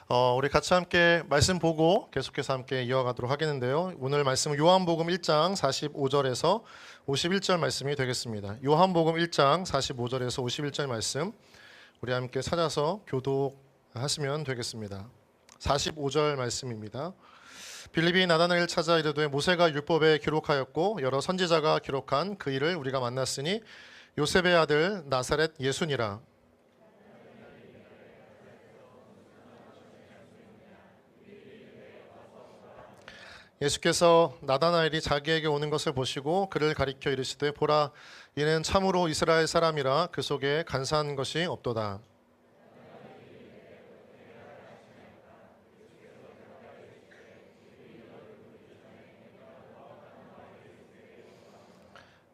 우리 같이 함께 말씀 보고 계속해서 함께 이어가도록 하겠는데요. 오늘 말씀은 요한복음 1장 45절에서 51절 말씀이 되겠습니다. 요한복음 1장 45절에서 51절 말씀 우리 함께 찾아서 교독하시면 되겠습니다. 45절 말씀입니다. 빌립이 나다나엘을 찾아 이르되 모세가 율법에 기록하였고 여러 선지자가 기록한 그 일을 우리가 만났으니 요셉의 아들 나사렛 예수니라. 예수께서 나다나엘이 자기에게 오는 것을 보시고 그를 가리켜 이르시되 보라 이는 참으로 이스라엘 사람이라 그 속에 간사한 것이 없도다.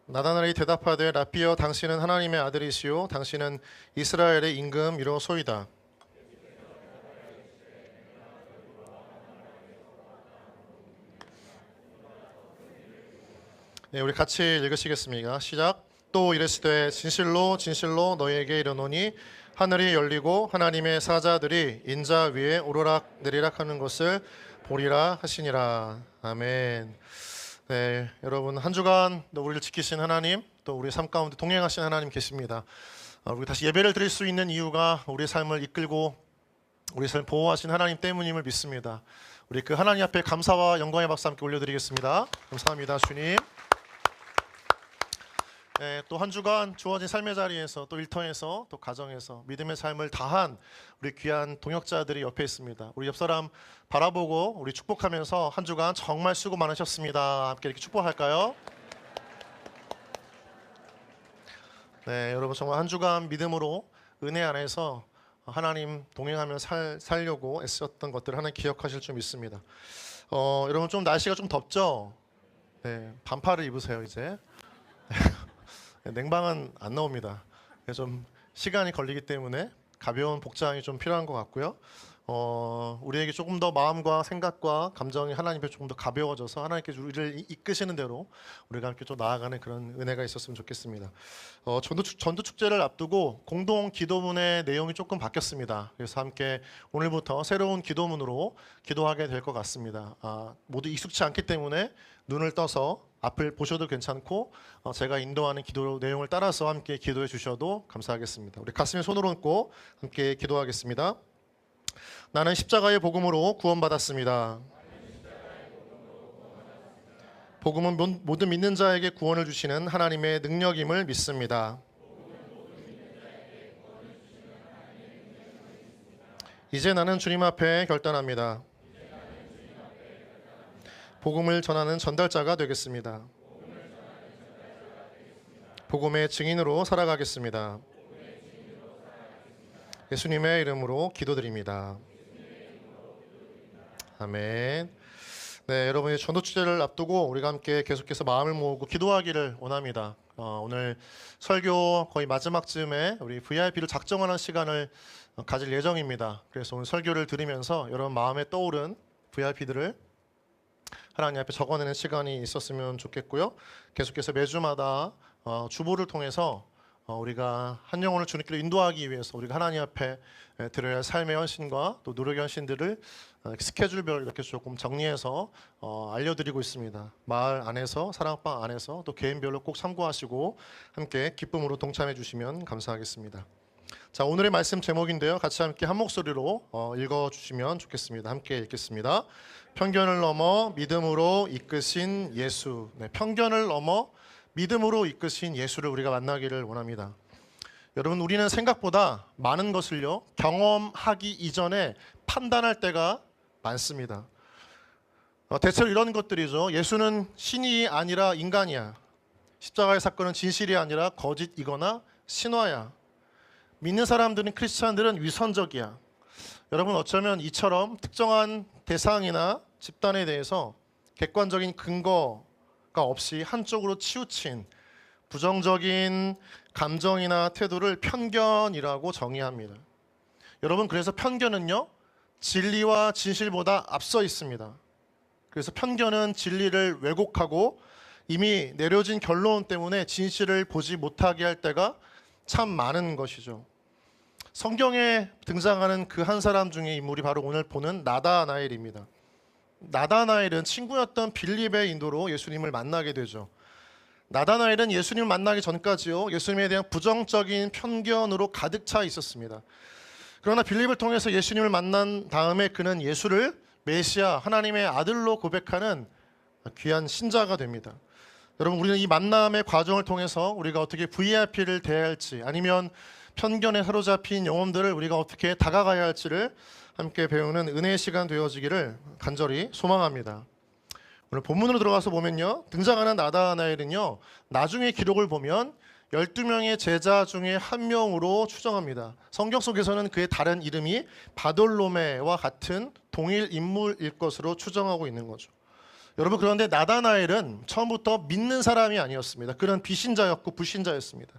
나다나엘이 대답하되 라삐여 당신은 하나님의 아들이시요 당신은 이스라엘의 임금이로소이다. 네, 우리 같이 읽으시겠습니다. 시작. 또 이르시되 진실로 진실로 너희에게 이르노니 하늘이 열리고 하나님의 사자들이 인자 위에 오르락 내리락 하는 것을 보리라 하시니라. 아멘. 네, 여러분 한 주간 우리를 지키신 하나님, 또 우리 삶 가운데 동행하신 하나님 계십니다. 우리 다시 예배를 드릴 수 있는 이유가 우리 삶을 이끌고 우리 삶을 보호하신 하나님 때문임을 믿습니다. 우리 그 하나님 앞에 감사와 영광의 박수 함께 올려드리겠습니다. 감사합니다, 주님. 네, 또 한 주간 주어진 삶의 자리에서 또 일터에서 또 가정에서 믿음의 삶을 다한 우리 귀한 동역자들이 옆에 있습니다. 우리 옆 사람 바라보고 우리 축복하면서 한 주간 정말 수고 많으셨습니다. 함께 이렇게 축복할까요? 네, 여러분 정말 한 주간 믿음으로 은혜 안에서 하나님 동행하며 살려고 애쓰셨던 것들을 하나님 기억하실 줄 믿습니다. 여러분 좀 날씨가 좀 덥죠? 네, 반팔을 입으세요 이제. 냉방은 안 나옵니다. 좀 시간이 걸리기 때문에 가벼운 복장이 좀 필요한 것 같고요. 우리에게 조금 더 마음과 생각과 감정이 하나님 앞에 조금 더 가벼워져서 하나님께서 우리를 이끄시는 대로 우리가 함께 좀 나아가는 그런 은혜가 있었으면 좋겠습니다. 전도 축제를 앞두고 공동 기도문의 내용이 조금 바뀌었습니다. 그래서 함께 오늘부터 새로운 기도문으로 기도하게 될 것 같습니다. 모두 익숙치 않기 때문에 눈을 떠서 앞을 보셔도 괜찮고 제가 인도하는 기도 내용을 따라서 함께 기도해 주셔도 감사하겠습니다. 우리 가슴에 손을 얹고 함께 기도하겠습니다. 나는 십자가의 복음으로 구원받았습니다. 복음은 모든 믿는 자에게 구원을 주시는 하나님의 능력임을 믿습니다. 이제 나는 주님 앞에 결단합니다. 복음을 전하는 전달자가 되겠습니다. 복음의 증인으로 살아가겠습니다. 예수님의 이름으로 기도드립니다. 아멘. 네, 여러분이 전도축제를 앞두고 우리가 함께 계속해서 마음을 모으고 기도하기를 원합니다. 오늘 설교 거의 마지막쯤에 우리 VIP를 작정하는 시간을 가질 예정입니다. 그래서 오늘 설교를 들으면서 여러분 마음에 떠오른 VIP들을 하나님 앞에 적어내는 시간이 있었으면 좋겠고요. 계속해서 매주마다 주보를 통해서 우리가 한 영혼을 주님께로 인도하기 위해서 우리가 하나님 앞에 드려야 할 삶의 헌신과 또 노력의 헌신들을 스케줄별로 이렇게 조금 정리해서 알려드리고 있습니다. 마을 안에서, 사랑방 안에서 또 개인별로 꼭 참고하시고 함께 기쁨으로 동참해 주시면 감사하겠습니다. 자, 오늘의 말씀 제목인데요. 같이 함께 한 목소리로 읽어주시면 좋겠습니다. 함께 읽겠습니다. 편견을 넘어 믿음으로 이끄신 예수. 네, 편견을 넘어 믿음으로 이끄신 예수를 우리가 만나기를 원합니다. 여러분, 우리는 생각보다 많은 것을요 경험하기 이전에 판단할 때가 많습니다. 대체로 이런 것들이죠. 예수는 신이 아니라 인간이야. 십자가의 사건은 진실이 아니라 거짓이거나 신화야. 믿는 사람들은, 크리스찬들은 위선적이야. 여러분, 어쩌면 이처럼 특정한 대상이나 집단에 대해서 객관적인 근거가 없이 한쪽으로 치우친 부정적인 감정이나 태도를 편견이라고 정의합니다. 여러분, 그래서 편견은요 진리와 진실보다 앞서 있습니다. 그래서 편견은 진리를 왜곡하고 이미 내려진 결론 때문에 진실을 보지 못하게 할 때가 참 많은 것이죠. 성경에 등장하는 그 한 사람 중에 인물이 바로 오늘 보는 나다나엘입니다. 나다나엘은 친구였던 빌립의 인도로 예수님을 만나게 되죠. 나다나엘은 예수님을 만나기 전까지요, 예수님에 대한 부정적인 편견으로 가득 차 있었습니다. 그러나 빌립을 통해서 예수님을 만난 다음에 그는 예수를 메시아, 하나님의 아들로 고백하는 귀한 신자가 됩니다. 여러분, 우리는 이 만남의 과정을 통해서 우리가 어떻게 VIP를 대해야 할지, 아니면 편견에 사로잡힌 영혼들을 우리가 어떻게 다가가야 할지를 함께 배우는 은혜의 시간 되어지기를 간절히 소망합니다. 오늘 본문으로 들어가서 보면요, 등장하는 나다나엘은요, 나중에 기록을 보면 12명의 제자 중에 한 명으로 추정합니다. 성경 속에서는 그의 다른 이름이 바돌로메와 같은 동일 인물일 것으로 추정하고 있는 거죠. 여러분, 그런데 나다나엘은 처음부터 믿는 사람이 아니었습니다. 그는 비신자였고 불신자였습니다.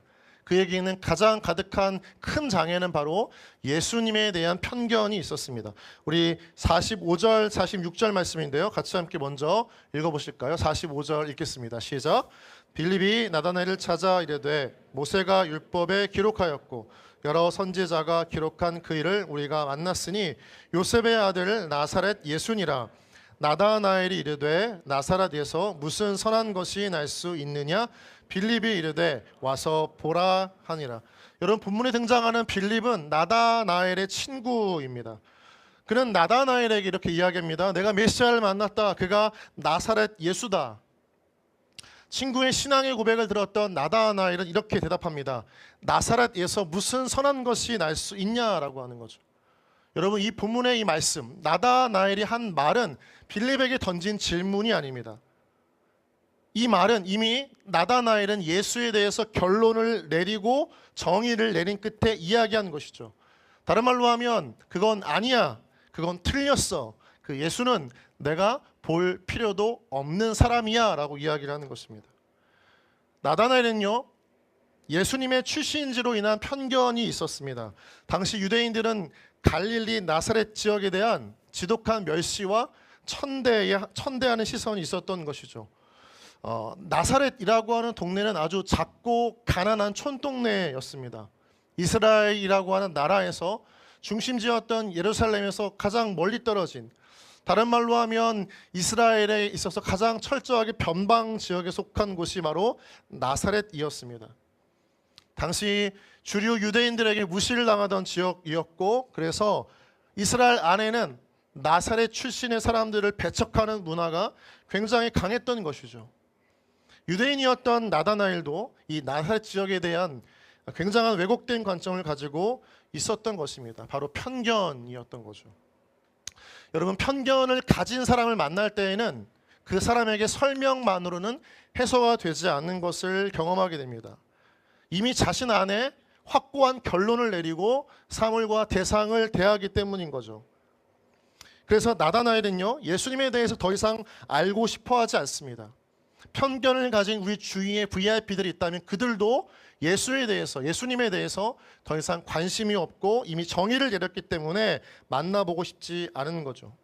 그에게는 가장 가득한 큰 장애는 바로 예수님에 대한 편견이 있었습니다. 우리 45절, 46절 말씀인데요, 같이 함께 먼저 읽어보실까요? 45절 읽겠습니다. 시작. 빌립이 나다나엘을 찾아 이르되 모세가 율법에 기록하였고 여러 선지자가 기록한 그 일을 우리가 만났으니 요셉의 아들 나사렛 예수니라. 나다나엘이 이르되 나사렛에서 무슨 선한 것이 날 수 있느냐? 빌립이 이르되 와서 보라 하니라. 여러분, 본문에 등장하는 빌립은 나다나엘의 친구입니다. 그는 나다나엘에게 이렇게 이야기합니다. 내가 메시아를 만났다. 그가 나사렛 예수다. 친구의 신앙의 고백을 들었던 나다나엘은 이렇게 대답합니다. 나사렛에서 무슨 선한 것이 날 수 있냐라고 하는 거죠. 여러분, 이 본문의 이 말씀, 나다나엘이 한 말은 빌립에게 던진 질문이 아닙니다. 이 말은 이미 나다나엘은 예수에 대해서 결론을 내리고 정의를 내린 끝에 이야기한 것이죠. 다른 말로 하면 그건 아니야, 그건 틀렸어, 그 예수는 내가 볼 필요도 없는 사람이야 라고 이야기를 하는 것입니다. 나다나엘은요, 예수님의 출신지로 인한 편견이 있었습니다. 당시 유대인들은 갈릴리 나사렛 지역에 대한 지독한 멸시와 천대하는 시선이 있었던 것이죠. 나사렛이라고 하는 동네는 아주 작고 가난한 촌동네였습니다. 이스라엘이라고 하는 나라에서 중심지였던 예루살렘에서 가장 멀리 떨어진, 다른 말로 하면 이스라엘에 있어서 가장 철저하게 변방 지역에 속한 곳이 바로 나사렛이었습니다. 당시 주류 유대인들에게 무시를 당하던 지역이었고, 그래서 이스라엘 안에는 나사렛 출신의 사람들을 배척하는 문화가 굉장히 강했던 것이죠. 유대인이었던 나다나엘도 이 나사렛 지역에 대한 굉장한 왜곡된 관점을 가지고 있었던 것입니다. 바로 편견이었던 거죠. 여러분, 편견을 가진 사람을 만날 때에는 그 사람에게 설명만으로는 해소가 되지 않는 것을 경험하게 됩니다. 이미 자신 안에 확고한 결론을 내리고 사물과 대상을 대하기 때문인 거죠. 그래서 나다나엘은요, 예수님에 대해서 더 이상 알고 싶어 하지 않습니다. 편견을 가진 우리 주위에 VIP들이 있다면 그들도 예수에 대해서, 예수님에 대해서 더 이상 관심이 없고 이미 정의를 내렸기 때문에 만나보고 싶지 않은 거죠.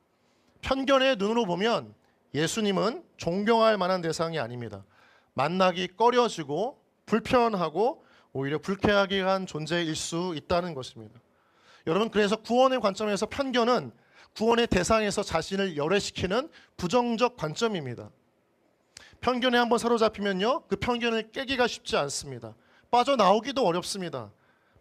편견의 눈으로 보면 예수님은 존경할 만한 대상이 아닙니다. 만나기 꺼려지고 불편하고 오히려 불쾌하게 한 존재일 수 있다는 것입니다. 여러분, 그래서 구원의 관점에서 편견은 구원의 대상에서 자신을 열애시키는 부정적 관점입니다. 편견에 한번 사로잡히면요, 그 편견을 깨기가 쉽지 않습니다. 빠져나오기도 어렵습니다.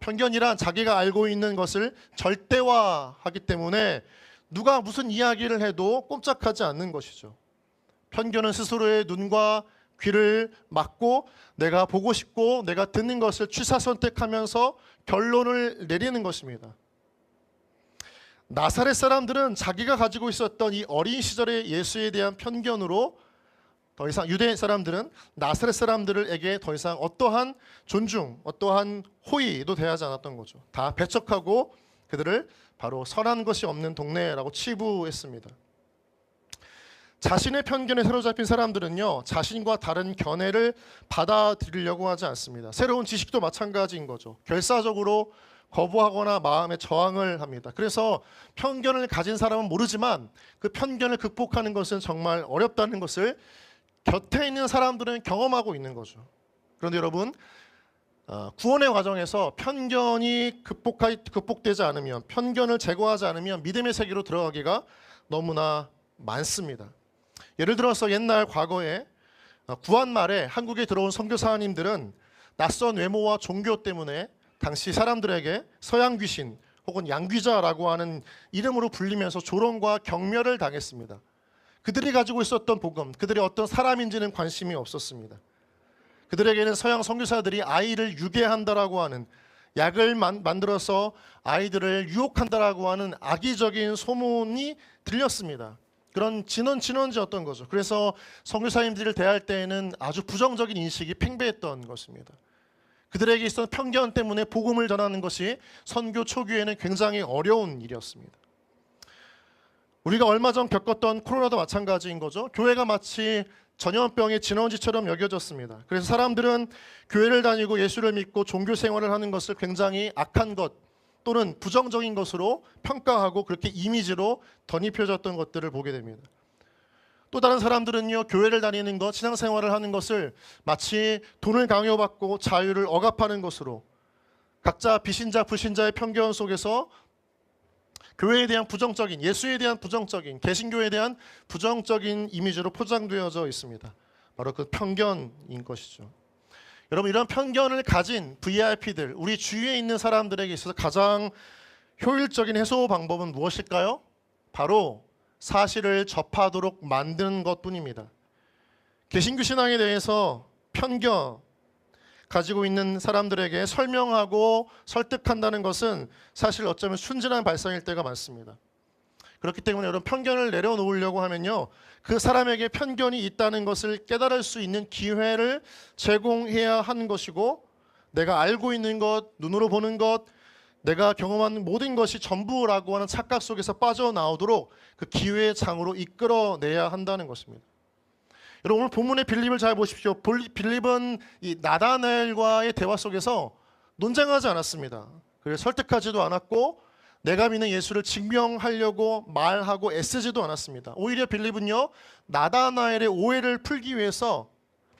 편견이란 자기가 알고 있는 것을 절대화하기 때문에 누가 무슨 이야기를 해도 꼼짝하지 않는 것이죠. 편견은 스스로의 눈과 귀를 막고 내가 보고 싶고 내가 듣는 것을 취사 선택하면서 결론을 내리는 것입니다. 나사렛 사람들은 자기가 가지고 있었던 이 어린 시절의 예수에 대한 편견으로 더 이상 유대 사람들은 나사렛 사람들에게 더 이상 어떠한 존중, 어떠한 호의도 대하지 않았던 거죠. 다 배척하고 그들을 바로 선한 것이 없는 동네라고 치부했습니다. 자신의 편견에 사로잡힌 사람들은요, 자신과 다른 견해를 받아들이려고 하지 않습니다. 새로운 지식도 마찬가지인 거죠. 결사적으로 거부하거나 마음에 저항을 합니다. 그래서 편견을 가진 사람은 모르지만 그 편견을 극복하는 것은 정말 어렵다는 것을 곁에 있는 사람들은 경험하고 있는 거죠. 그런데 여러분, 구원의 과정에서 편견이 극복되지 않으면, 편견을 제거하지 않으면 믿음의 세계로 들어가기가 너무나 많습니다. 예를 들어서 옛날 과거에 구한 말에 한국에 들어온 선교사님들은 낯선 외모와 종교 때문에 당시 사람들에게 서양 귀신 혹은 양귀자라고 하는 이름으로 불리면서 조롱과 경멸을 당했습니다. 그들이 가지고 있었던 복음, 그들이 어떤 사람인지는 관심이 없었습니다. 그들에게는 서양 선교사들이 아이를 유괴한다라고 하는, 약을 만들어서 아이들을 유혹한다라고 하는 악의적인 소문이 들렸습니다. 그런 진원지였던 거죠. 그래서 선교사님들을 대할 때에는 아주 부정적인 인식이 팽배했던 것입니다. 그들에게 있었던 편견 때문에 복음을 전하는 것이 선교 초기에는 굉장히 어려운 일이었습니다. 우리가 얼마 전 겪었던 코로나도 마찬가지인 거죠. 교회가 마치 전염병의 진원지처럼 여겨졌습니다. 그래서 사람들은 교회를 다니고 예수를 믿고 종교 생활을 하는 것을 굉장히 악한 것 또는 부정적인 것으로 평가하고 그렇게 이미지로 덧입혀졌던 것들을 보게 됩니다. 또 다른 사람들은요, 교회를 다니는 것, 신앙생활을 하는 것을 마치 돈을 강요받고 자유를 억압하는 것으로, 각자 비신자 불신자의 편견 속에서 교회에 대한 부정적인, 예수에 대한 부정적인, 개신교에 대한 부정적인 이미지로 포장되어져 있습니다. 바로 그 편견인 것이죠. 여러분, 이런 편견을 가진 VIP들, 우리 주위에 있는 사람들에게 있어서 가장 효율적인 해소 방법은 무엇일까요? 바로 사실을 접하도록 만드는 것뿐입니다. 개신교 신앙에 대해서 편견 가지고 있는 사람들에게 설명하고 설득한다는 것은 사실 어쩌면 순진한 발상일 때가 많습니다. 그렇기 때문에 여러분, 편견을 내려놓으려고 하면요, 그 사람에게 편견이 있다는 것을 깨달을 수 있는 기회를 제공해야 하는 것이고, 내가 알고 있는 것, 눈으로 보는 것, 내가 경험하는 모든 것이 전부라고 하는 착각 속에서 빠져나오도록 그 기회의 장으로 이끌어내야 한다는 것입니다. 여러분, 오늘 본문의 빌립을 잘 보십시오. 빌립은 이 나다나엘과의 대화 속에서 논쟁하지 않았습니다. 그래서 설득하지도 않았고 내가 믿는 예수를 증명하려고 말하고 애쓰지도 않았습니다. 오히려 빌립은요, 나다나엘의 오해를 풀기 위해서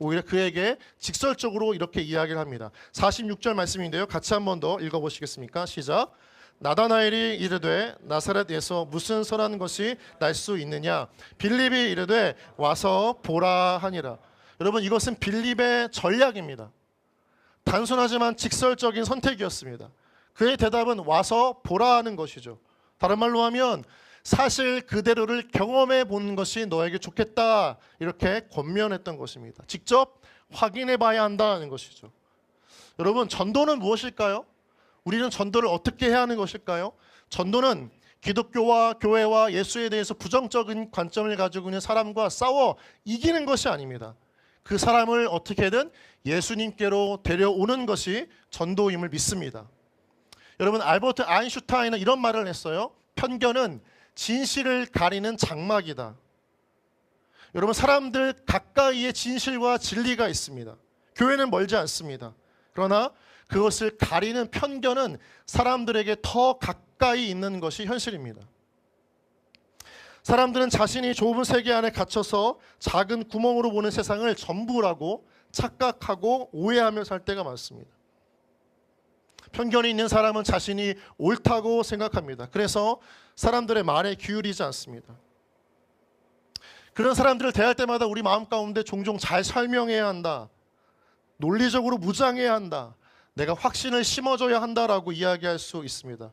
오히려 그에게 직설적으로 이렇게 이야기를 합니다. 46절 말씀인데요, 같이 한 번 더 읽어보시겠습니까? 시작. 나다나엘이 이르되 나사렛에서 무슨 선한 것이 날 수 있느냐? 빌립이 이르되 와서 보라 하니라. 여러분, 이것은 빌립의 전략입니다. 단순하지만 직설적인 선택이었습니다. 그의 대답은 와서 보라 하는 것이죠. 다른 말로 하면 사실 그대로를 경험해 보는 것이 너에게 좋겠다, 이렇게 권면했던 것입니다. 직접 확인해 봐야 한다는 것이죠. 여러분, 전도는 무엇일까요? 우리는 전도를 어떻게 해야 하는 것일까요? 전도는 기독교와 교회와 예수에 대해서 부정적인 관점을 가지고 있는 사람과 싸워 이기는 것이 아닙니다. 그 사람을 어떻게든 예수님께로 데려오는 것이 전도임을 믿습니다. 여러분, 알버트 아인슈타인은 이런 말을 했어요. 편견은 진실을 가리는 장막이다. 여러분, 사람들 가까이에 진실과 진리가 있습니다. 교회는 멀지 않습니다. 그러나 그것을 가리는 편견은 사람들에게 더 가까이 있는 것이 현실입니다. 사람들은 자신이 좁은 세계 안에 갇혀서 작은 구멍으로 보는 세상을 전부라고 착각하고 오해하며 살 때가 많습니다. 편견이 있는 사람은 자신이 옳다고 생각합니다. 그래서 사람들의 말에 기울이지 않습니다. 그런 사람들을 대할 때마다 우리 마음 가운데 종종 잘 설명해야 한다, 논리적으로 무장해야 한다, 내가 확신을 심어줘야 한다라고 이야기할 수 있습니다.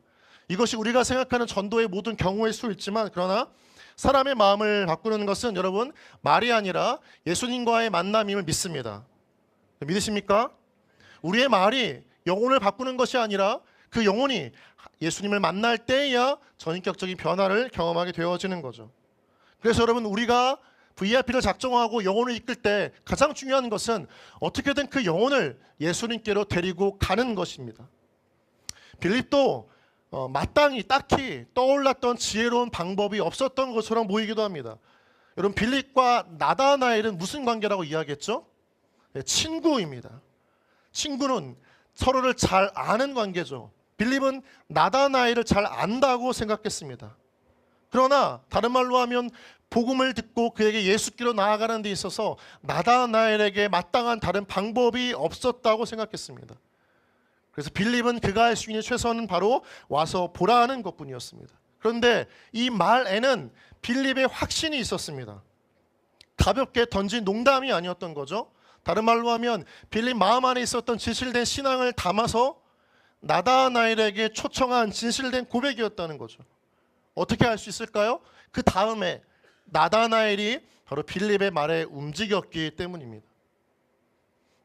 이것이 우리가 생각하는 전도의 모든 경우일 수 있지만, 그러나 사람의 마음을 바꾸는 것은 여러분 말이 아니라 예수님과의 만남임을 믿습니다. 믿으십니까? 우리의 말이 영혼을 바꾸는 것이 아니라 그 영혼이 예수님을 만날 때에야 전인격적인 변화를 경험하게 되어지는 거죠. 그래서 여러분, 우리가 VIP를 작정하고 영혼을 이끌 때 가장 중요한 것은 어떻게든 그 영혼을 예수님께로 데리고 가는 것입니다. 빌립도 마땅히 딱히 떠올랐던 지혜로운 방법이 없었던 것처럼 보이기도 합니다. 여러분, 빌립과 나다나엘은 무슨 관계라고 이야기했죠? 네, 친구입니다. 친구는 서로를 잘 아는 관계죠. 빌립은 나다나엘을 잘 안다고 생각했습니다. 그러나 다른 말로 하면 복음을 듣고 그에게 예수께로 나아가는 데 있어서 나다나엘에게 마땅한 다른 방법이 없었다고 생각했습니다. 그래서 빌립은 그가 할 수 있는 최선은 바로 와서 보라는 것뿐이었습니다. 그런데 이 말에는 빌립의 확신이 있었습니다. 가볍게 던진 농담이 아니었던 거죠. 다른 말로 하면 빌립 마음 안에 있었던 진실된 신앙을 담아서 나다나엘에게 초청한 진실된 고백이었다는 거죠. 어떻게 할 수 있을까요? 그 다음에 나다나엘이 바로 빌립의 말에 움직였기 때문입니다.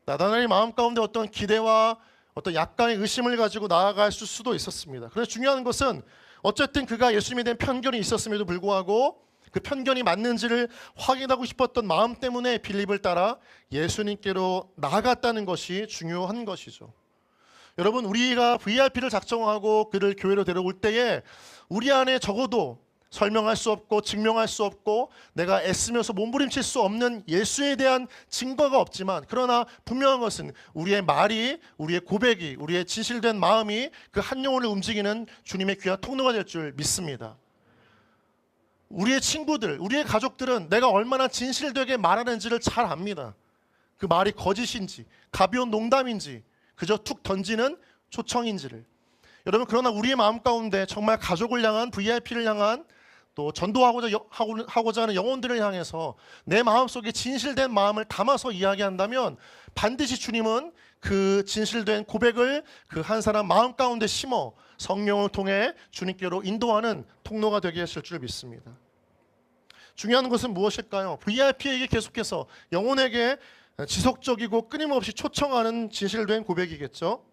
나다나엘의 마음 가운데 어떤 기대와 어떤 약간의 의심을 가지고 나아갈 수도 있었습니다. 그래서 중요한 것은 어쨌든 그가 예수님에 대한 편견이 있었음에도 불구하고 그 편견이 맞는지를 확인하고 싶었던 마음 때문에 빌립을 따라 예수님께로 나아갔다는 것이 중요한 것이죠. 여러분, 우리가 VIP를 작정하고 그를 교회로 데려올 때에 우리 안에 적어도 설명할 수 없고 증명할 수 없고 내가 애쓰면서 몸부림칠 수 없는 예수에 대한 증거가 없지만, 그러나 분명한 것은 우리의 말이, 우리의 고백이, 우리의 진실된 마음이 그 한 영혼을 움직이는 주님의 귀한 통로가 될 줄 믿습니다. 우리의 친구들, 우리의 가족들은 내가 얼마나 진실되게 말하는지를 잘 압니다. 그 말이 거짓인지 가벼운 농담인지 그저 툭 던지는 초청인지를. 여러분, 그러나 우리의 마음 가운데 정말 가족을 향한, VIP를 향한, 또 전도하고자 하는 영혼들을 향해서 내 마음속에 진실된 마음을 담아서 이야기한다면 반드시 주님은 그 진실된 고백을 그 한 사람 마음 가운데 심어 성령을 통해 주님께로 인도하는 통로가 되게 하실 줄 믿습니다. 중요한 것은 무엇일까요? VIP에게 계속해서 영혼에게 지속적이고 끊임없이 초청하는 진실된 고백이겠죠.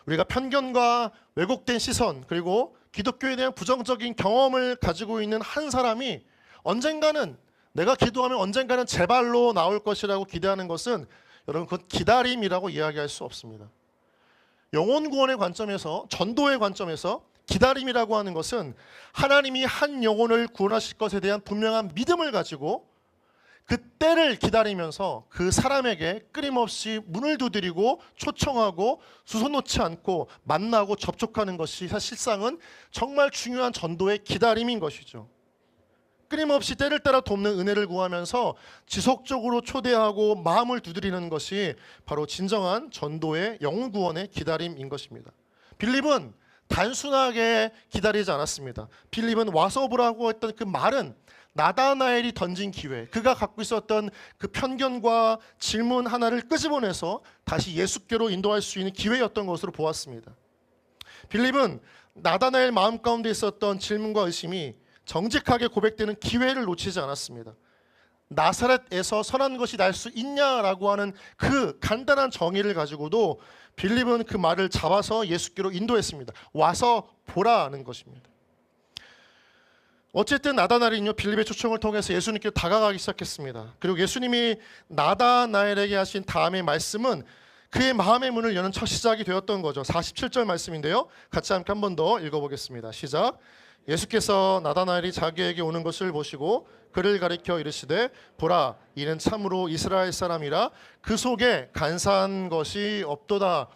우리가 편견과 왜곡된 시선, 그리고 기독교에 대한 부정적인 경험을 가지고 있는 한 사람이 언젠가는, 내가 기도하면 언젠가는 제 발로 나올 것이라고 기대하는 것은 여러분, 그건 기다림이라고 이야기할 수 없습니다. 영혼 구원의 관점에서, 전도의 관점에서 기다림이라고 하는 것은 하나님이 한 영혼을 구원하실 것에 대한 분명한 믿음을 가지고 그 때를 기다리면서 그 사람에게 끊임없이 문을 두드리고 초청하고 수소놓지 않고 만나고 접촉하는 것이 사실상은 정말 중요한 전도의 기다림인 것이죠. 끊임없이 때를 따라 돕는 은혜를 구하면서 지속적으로 초대하고 마음을 두드리는 것이 바로 진정한 전도의 영혼 구원의 기다림인 것입니다. 빌립은 단순하게 기다리지 않았습니다. 빌립은 와서 보라고 했던 그 말은 나다나엘이 던진 기회, 그가 갖고 있었던 그 편견과 질문 하나를 끄집어내서 다시 예수께로 인도할 수 있는 기회였던 것으로 보았습니다. 빌립은 나다나엘 마음 가운데 있었던 질문과 의심이 정직하게 고백되는 기회를 놓치지 않았습니다. 나사렛에서 선한 것이 날 수 있냐라고 하는 그 간단한 정의를 가지고도 빌립은 그 말을 잡아서 예수께로 인도했습니다. 와서 보라는 것입니다. 어쨌든 나다나엘은요, 빌립의 초청을 통해서 예수님께 다가가기 시작했습니다. 그리고 예수님이 나다나엘에게 하신 다음의 말씀은 그의 마음의 문을 여는 첫 시작이 되었던 거죠. 47절 말씀인데요, 같이 함께 한 번 더 읽어보겠습니다. 시작. 예수께서 나다나엘이 자기에게 오는 것을 보시고 그를 가리켜 이르시되 보라, 이는 참으로 이스라엘 사람이라 그 속에 간사한 것이 없도다.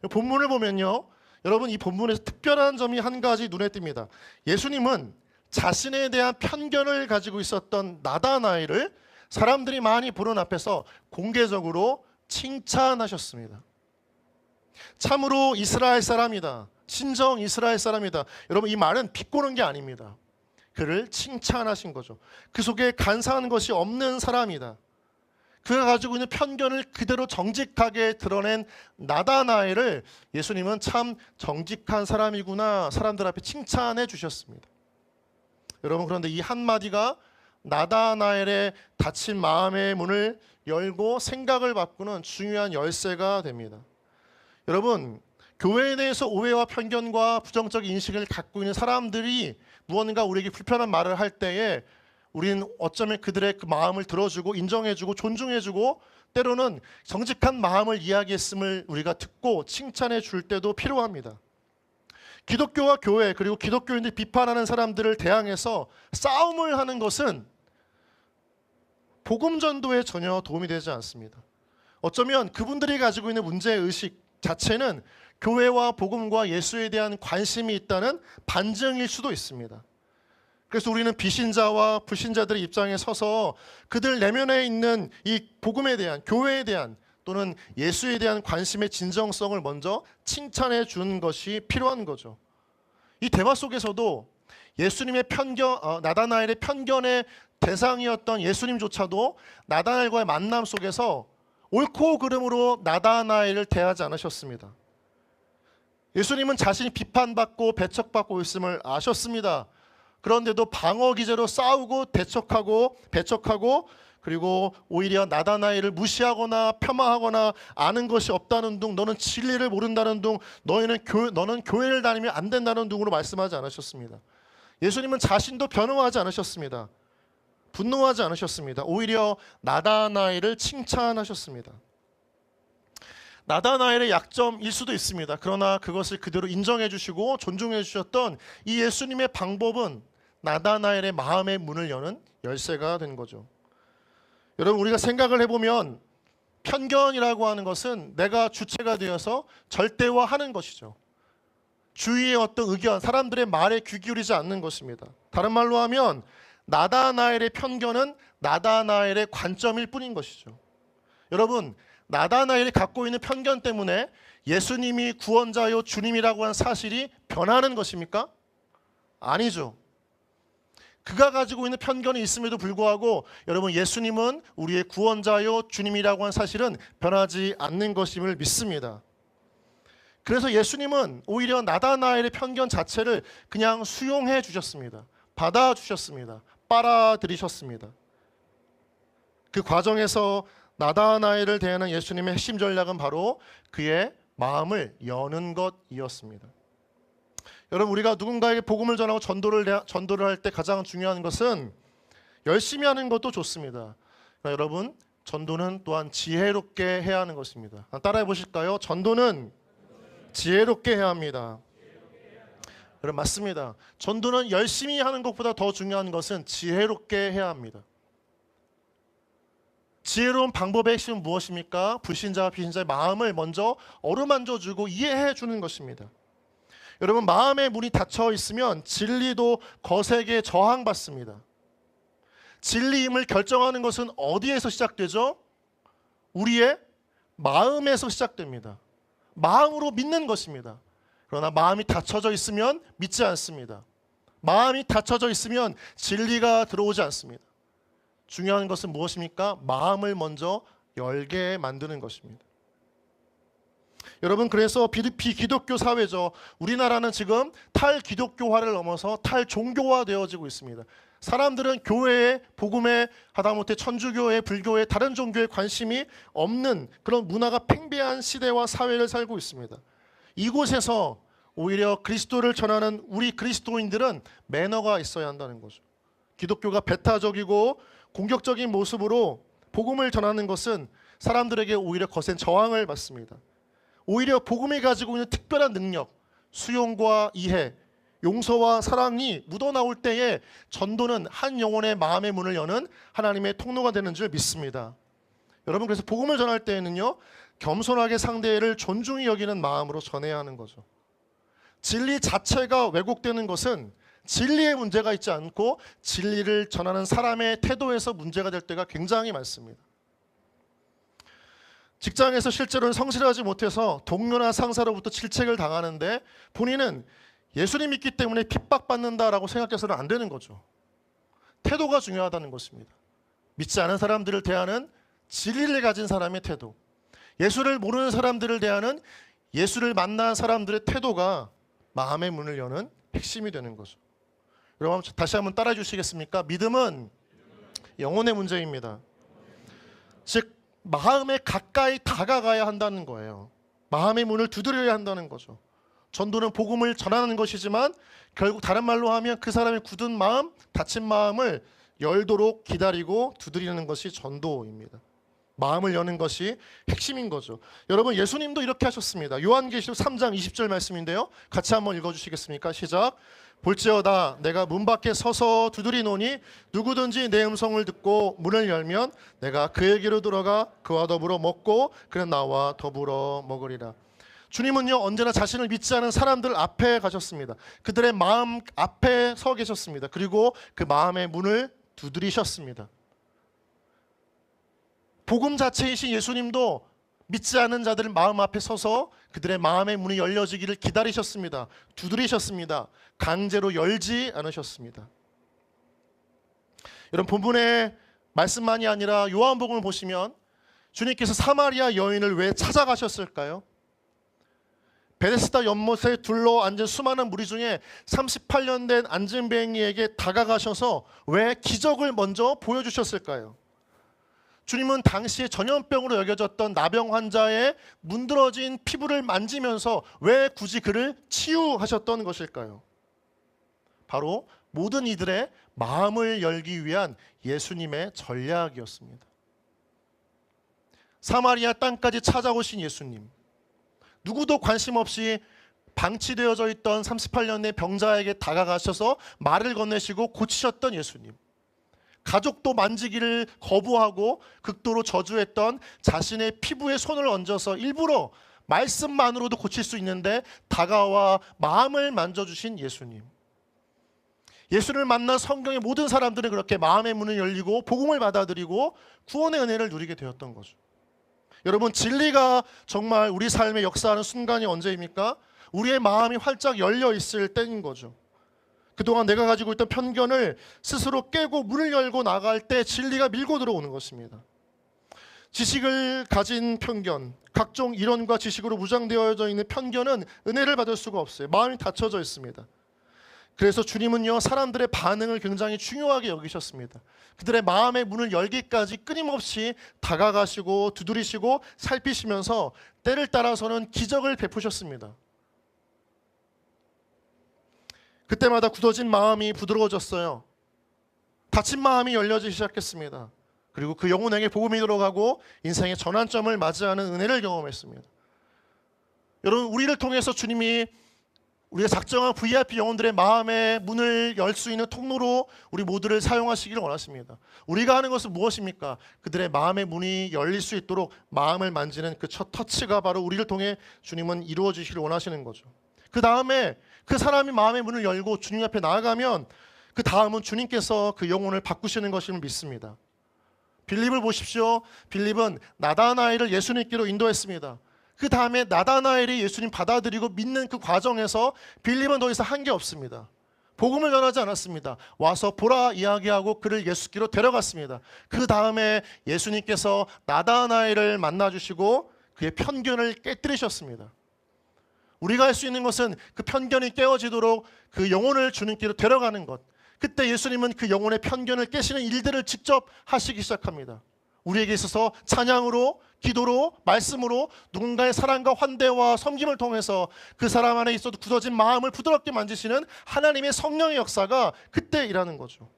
본문을 보면요, 여러분, 이 본문에서 특별한 점이 한 가지 눈에 띕니다. 예수님은 자신에 대한 편견을 가지고 있었던 나다나엘을 사람들이 많이 보는 앞에서 공개적으로 칭찬하셨습니다. 참으로 이스라엘 사람이다. 친정 이스라엘 사람이다. 여러분, 이 말은 비꼬는 게 아닙니다. 그를 칭찬하신 거죠. 그 속에 간사한 것이 없는 사람이다. 그가 가지고 있는 편견을 그대로 정직하게 드러낸 나다나엘을 예수님은 참 정직한 사람이구나, 사람들 앞에 칭찬해 주셨습니다. 여러분, 그런데 이 한마디가 나다나엘의 닫힌 마음의 문을 열고 생각을 바꾸는 중요한 열쇠가 됩니다. 여러분, 교회에 대해서 오해와 편견과 부정적인 인식을 갖고 있는 사람들이 무언가 우리에게 불편한 말을 할 때에 우리는 어쩌면 그들의 그 마음을 들어주고 인정해주고 존중해주고 때로는 정직한 마음을 이야기했음을 우리가 듣고 칭찬해 줄 때도 필요합니다. 기독교와 교회, 그리고 기독교인들 비판하는 사람들을 대항해서 싸움을 하는 것은 복음 전도에 전혀 도움이 되지 않습니다. 어쩌면 그분들이 가지고 있는 문제의식 자체는 교회와 복음과 예수에 대한 관심이 있다는 반증일 수도 있습니다. 그래서 우리는 비신자와 불신자들의 입장에 서서 그들 내면에 있는 이 복음에 대한, 교회에 대한, 또는 예수에 대한 관심의 진정성을 먼저 칭찬해 주는 것이 필요한 거죠. 이 대화 속에서도 예수님의 나다나엘의 편견의 대상이었던 예수님조차도 나다나엘과의 만남 속에서 옳고 그름으로 나다나엘을 대하지 않으셨습니다. 예수님은 자신이 비판받고 배척받고 있음을 아셨습니다. 그런데도 방어 기제로 싸우고 배척하고 그리고 오히려 나다나엘을 무시하거나 폄하하거나 아는 것이 없다는 둥, 너는 진리를 모른다는 둥, 너는 교회를 다니면 안 된다는 둥으로 말씀하지 않으셨습니다. 예수님은 자신도 변호하지 않으셨습니다. 분노하지 않으셨습니다. 오히려 나다나엘을 칭찬하셨습니다. 나다나엘의 약점일 수도 있습니다. 그러나 그것을 그대로 인정해 주시고 존중해 주셨던 이 예수님의 방법은 나다나엘의 마음의 문을 여는 열쇠가 된 거죠. 여러분, 우리가 생각을 해보면 편견이라고 하는 것은 내가 주체가 되어서 절대화하는 것이죠. 주위의 어떤 의견, 사람들의 말에 귀 기울이지 않는 것입니다. 다른 말로 하면 나다나엘의 편견은 나다나엘의 관점일 뿐인 것이죠. 여러분, 나다나엘이 갖고 있는 편견 때문에 예수님이 구원자요 주님이라고 하는 사실이 변하는 것입니까? 아니죠. 그가 가지고 있는 편견이 있음에도 불구하고 여러분, 예수님은 우리의 구원자요 주님이라고 하는 사실은 변하지 않는 것임을 믿습니다. 그래서 예수님은 오히려 나다나엘의 편견 자체를 그냥 수용해 주셨습니다. 받아주셨습니다. 빨아들이셨습니다. 그 과정에서 나다나엘을 대하는 예수님의 핵심 전략은 바로 그의 마음을 여는 것이었습니다. 여러분, 우리가 누군가에게 복음을 전하고 전도를 할 때 가장 중요한 것은 열심히 하는 것도 좋습니다. 그러나 여러분, 전도는 또한 지혜롭게 해야 하는 것입니다. 따라해 보실까요? 전도는 지혜롭게 해야 합니다. 여러분, 맞습니다. 전도는 열심히 하는 것보다 더 중요한 것은 지혜롭게 해야 합니다. 지혜로운 방법의 핵심은 무엇입니까? 불신자와 비신자의 마음을 먼저 어루만져주고 이해해 주는 것입니다. 여러분, 마음의 문이 닫혀 있으면 진리도 거세게 저항받습니다. 진리임을 결정하는 것은 어디에서 시작되죠? 우리의 마음에서 시작됩니다. 마음으로 믿는 것입니다. 그러나 마음이 닫혀져 있으면 믿지 않습니다. 마음이 닫혀져 있으면 진리가 들어오지 않습니다. 중요한 것은 무엇입니까? 마음을 먼저 열게 만드는 것입니다. 여러분, 그래서 비기독교 사회죠. 우리나라는 지금 탈기독교화를 넘어서 탈종교화 되어지고 있습니다. 사람들은 교회에, 복음에, 하다못해 천주교에, 불교에, 다른 종교에 관심이 없는 그런 문화가 팽배한 시대와 사회를 살고 있습니다. 이곳에서 오히려 그리스도를 전하는 우리 그리스도인들은 매너가 있어야 한다는 거죠. 기독교가 배타적이고 공격적인 모습으로 복음을 전하는 것은 사람들에게 오히려 거센 저항을 받습니다. 오히려 복음이 가지고 있는 특별한 능력, 수용과 이해, 용서와 사랑이 묻어나올 때에 전도는 한 영혼의 마음의 문을 여는 하나님의 통로가 되는 줄 믿습니다. 여러분, 그래서 복음을 전할 때에는요, 겸손하게 상대를 존중히 여기는 마음으로 전해야 하는 거죠. 진리 자체가 왜곡되는 것은 진리의 문제가 있지 않고 진리를 전하는 사람의 태도에서 문제가 될 때가 굉장히 많습니다. 직장에서 실제로는 성실하지 못해서 동료나 상사로부터 질책을 당하는데 본인은 예수님 믿기 때문에 핍박받는다라고 생각해서는 안 되는 거죠. 태도가 중요하다는 것입니다. 믿지 않은 사람들을 대하는 진리를 가진 사람의 태도, 예수를 모르는 사람들을 대하는 예수를 만난 사람들의 태도가 마음의 문을 여는 핵심이 되는 거죠. 여러분, 다시 한번 따라해 주시겠습니까? 믿음은 영혼의 문제입니다. 즉, 마음에 가까이 다가가야 한다는 거예요. 마음의 문을 두드려야 한다는 거죠. 전도는 복음을 전하는 것이지만 결국 다른 말로 하면 그 사람의 굳은 마음, 닫힌 마음을 열도록 기다리고 두드리는 것이 전도입니다. 마음을 여는 것이 핵심인 거죠. 여러분, 예수님도 이렇게 하셨습니다. 요한계시록 3장 20절 말씀인데요. 같이 한번 읽어주시겠습니까? 시작. 볼지어다 내가 문 밖에 서서 두드리노니 누구든지 내 음성을 듣고 문을 열면 내가 그에게로 들어가 그와 더불어 먹고 그는 나와 더불어 먹으리라. 주님은요, 언제나 자신을 믿지 않은 사람들 앞에 가셨습니다. 그들의 마음 앞에 서 계셨습니다. 그리고 그 마음의 문을 두드리셨습니다. 복음 자체이신 예수님도 믿지 않은 자들 마음 앞에 서서 그들의 마음의 문이 열려지기를 기다리셨습니다. 두드리셨습니다. 강제로 열지 않으셨습니다. 여러분, 본문의 말씀만이 아니라 요한복음을 보시면 주님께서 사마리아 여인을 왜 찾아가셨을까요? 베데스다 연못에 둘러앉은 수많은 무리 중에 38년 된 안진뱅이에게 다가가셔서 왜 기적을 먼저 보여주셨을까요? 주님은 당시에 전염병으로 여겨졌던 나병 환자의 문드러진 피부를 만지면서 왜 굳이 그를 치유하셨던 것일까요? 바로 모든 이들의 마음을 열기 위한 예수님의 전략이었습니다. 사마리아 땅까지 찾아오신 예수님, 누구도 관심 없이 방치되어져 있던 38년 된 병자에게 다가가셔서 말을 건네시고 고치셨던 예수님, 가족도 만지기를 거부하고 극도로 저주했던 자신의 피부에 손을 얹어서 일부러 말씀만으로도 고칠 수 있는데 다가와 마음을 만져주신 예수님, 예수를 만난 성경의 모든 사람들은 그렇게 마음의 문을 열리고 복음을 받아들이고 구원의 은혜를 누리게 되었던 거죠. 여러분, 진리가 정말 우리 삶에 역사하는 순간이 언제입니까? 우리의 마음이 활짝 열려 있을 때인 거죠. 그동안 내가 가지고 있던 편견을 스스로 깨고 문을 열고 나갈 때 진리가 밀고 들어오는 것입니다. 지식을 가진 편견, 각종 이론과 지식으로 무장되어져 있는 편견은 은혜를 받을 수가 없어요. 마음이 닫혀져 있습니다. 그래서 주님은요, 사람들의 반응을 굉장히 중요하게 여기셨습니다. 그들의 마음의 문을 열기까지 끊임없이 다가가시고 두드리시고 살피시면서 때를 따라서는 기적을 베푸셨습니다. 그때마다 굳어진 마음이 부드러워졌어요. 닫힌 마음이 열려지기 시작했습니다. 그리고 그 영혼에게 복음이 들어가고 인생의 전환점을 맞이하는 은혜를 경험했습니다. 여러분, 우리를 통해서 주님이 우리가 작정한 VIP 영혼들의 마음의 문을 열 수 있는 통로로 우리 모두를 사용하시기를 원하십니다. 우리가 하는 것은 무엇입니까? 그들의 마음의 문이 열릴 수 있도록 마음을 만지는 그 첫 터치가 바로 우리를 통해 주님은 이루어지시길 원하시는 거죠. 그 다음에 그 사람이 마음의 문을 열고 주님 앞에 나아가면 그 다음은 주님께서 그 영혼을 바꾸시는 것임을 믿습니다. 빌립을 보십시오. 빌립은 나다나엘을 예수님께로 인도했습니다. 그 다음에 나다나엘이 예수님 받아들이고 믿는 그 과정에서 빌립은 더 이상 한 게 없습니다. 복음을 전하지 않았습니다. 와서 보라 이야기하고 그를 예수께로 데려갔습니다. 그 다음에 예수님께서 나다나엘을 만나주시고 그의 편견을 깨뜨리셨습니다. 우리가 할 수 있는 것은 그 편견이 깨어지도록 그 영혼을 주님께로 데려가는 것. 그때 예수님은 그 영혼의 편견을 깨시는 일들을 직접 하시기 시작합니다. 우리에게 있어서 찬양으로, 기도로, 말씀으로 누군가의 사랑과 환대와 섬김을 통해서 그 사람 안에 있어도 굳어진 마음을 부드럽게 만지시는 하나님의 성령의 역사가 그때 일하는 거죠.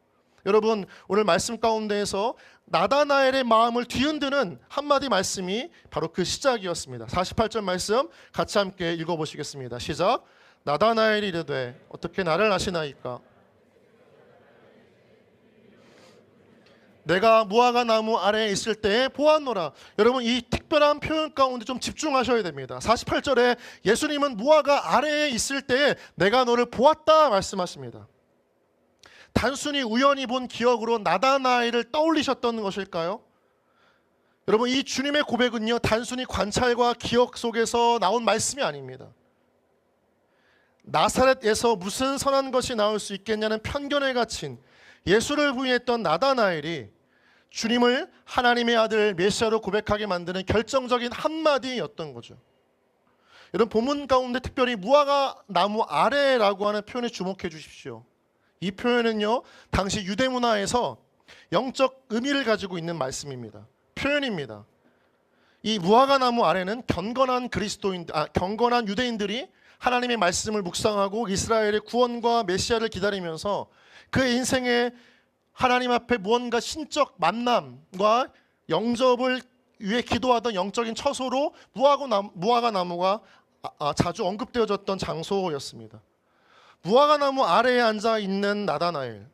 여러분, 오늘 말씀 가운데에서 나다나엘의 마음을 뒤흔드는 한마디 말씀이 바로 그 시작이었습니다. 48절 말씀 같이 함께 읽어보시겠습니다. 시작. 나다나엘이 이르되 어떻게 나를 아시나이까? 내가 무화과 나무 아래에 있을 때에 보았노라. 여러분, 이 특별한 표현 가운데 좀 집중하셔야 됩니다. 48절에 예수님은 무화과 아래에 있을 때에 내가 너를 보았다 말씀하십니다. 단순히 우연히 본 기억으로 나다나엘을 떠올리셨던 것일까요? 여러분, 이 주님의 고백은요, 단순히 관찰과 기억 속에서 나온 말씀이 아닙니다. 나사렛에서 무슨 선한 것이 나올 수 있겠냐는 편견에 갇힌 예수를 부인했던 나다나엘이 주님을 하나님의 아들 메시아로 고백하게 만드는 결정적인 한마디였던 거죠. 여러분, 본문 가운데 특별히 무화과 나무 아래라고 하는 표현에 주목해 주십시오. 이 표현은요, 당시 유대 문화에서 영적 의미를 가지고 있는 말씀입니다. 표현입니다. 이 무화과 나무 아래는 경건한 유대인들이 하나님의 말씀을 묵상하고 이스라엘의 구원과 메시아를 기다리면서 그의 인생에 하나님 앞에 무언가 신적 만남과 영접을 위해 기도하던 영적인 처소로 무화과 나무가 자주 언급되어졌던 장소였습니다. 무화과 나무 아래에 앉아 있는 나다나엘.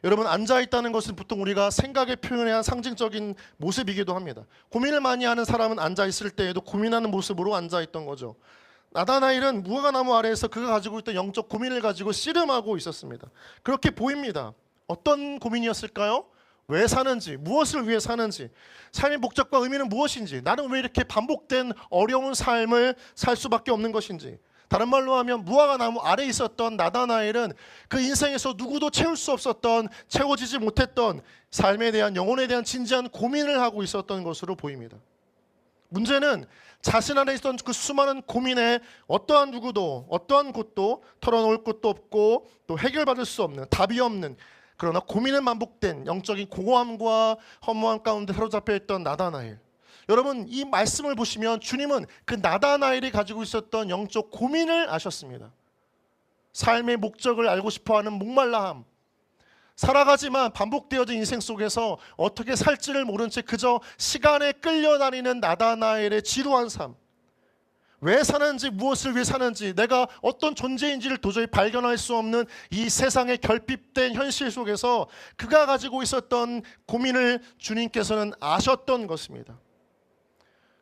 여러분, 앉아 있다는 것은 보통 우리가 생각에 표현한 상징적인 모습이기도 합니다. 고민을 많이 하는 사람은 앉아 있을 때에도 고민하는 모습으로 앉아 있던 거죠. 나다나엘은 무화과 나무 아래에서 그가 가지고 있던 영적 고민을 가지고 씨름하고 있었습니다. 그렇게 보입니다. 어떤 고민이었을까요? 왜 사는지, 무엇을 위해 사는지, 삶의 목적과 의미는 무엇인지, 나는 왜 이렇게 반복된 어려운 삶을 살 수밖에 없는 것인지. 다른 말로 하면 무화과 나무 아래에 있었던 나다나엘은 그 인생에서 누구도 채울 수 없었던, 채워지지 못했던 삶에 대한, 영혼에 대한 진지한 고민을 하고 있었던 것으로 보입니다. 문제는 자신 안에 있던 그 수많은 고민에 어떠한 누구도, 어떠한 곳도 털어놓을 곳도 없고 또 해결받을 수 없는, 답이 없는, 그러나 고민은 반복된 영적인 공허함과 허무함 가운데 사로잡혀 있던 나다나엘. 여러분, 이 말씀을 보시면 주님은 그 나다나엘이 가지고 있었던 영적 고민을 아셨습니다. 삶의 목적을 알고 싶어하는 목말라함, 살아가지만 반복되어진 인생 속에서 어떻게 살지를 모른 채 그저 시간에 끌려다니는 나다나엘의 지루한 삶, 왜 사는지, 무엇을 위해 사는지, 내가 어떤 존재인지를 도저히 발견할 수 없는 이 세상의 결핍된 현실 속에서 그가 가지고 있었던 고민을 주님께서는 아셨던 것입니다.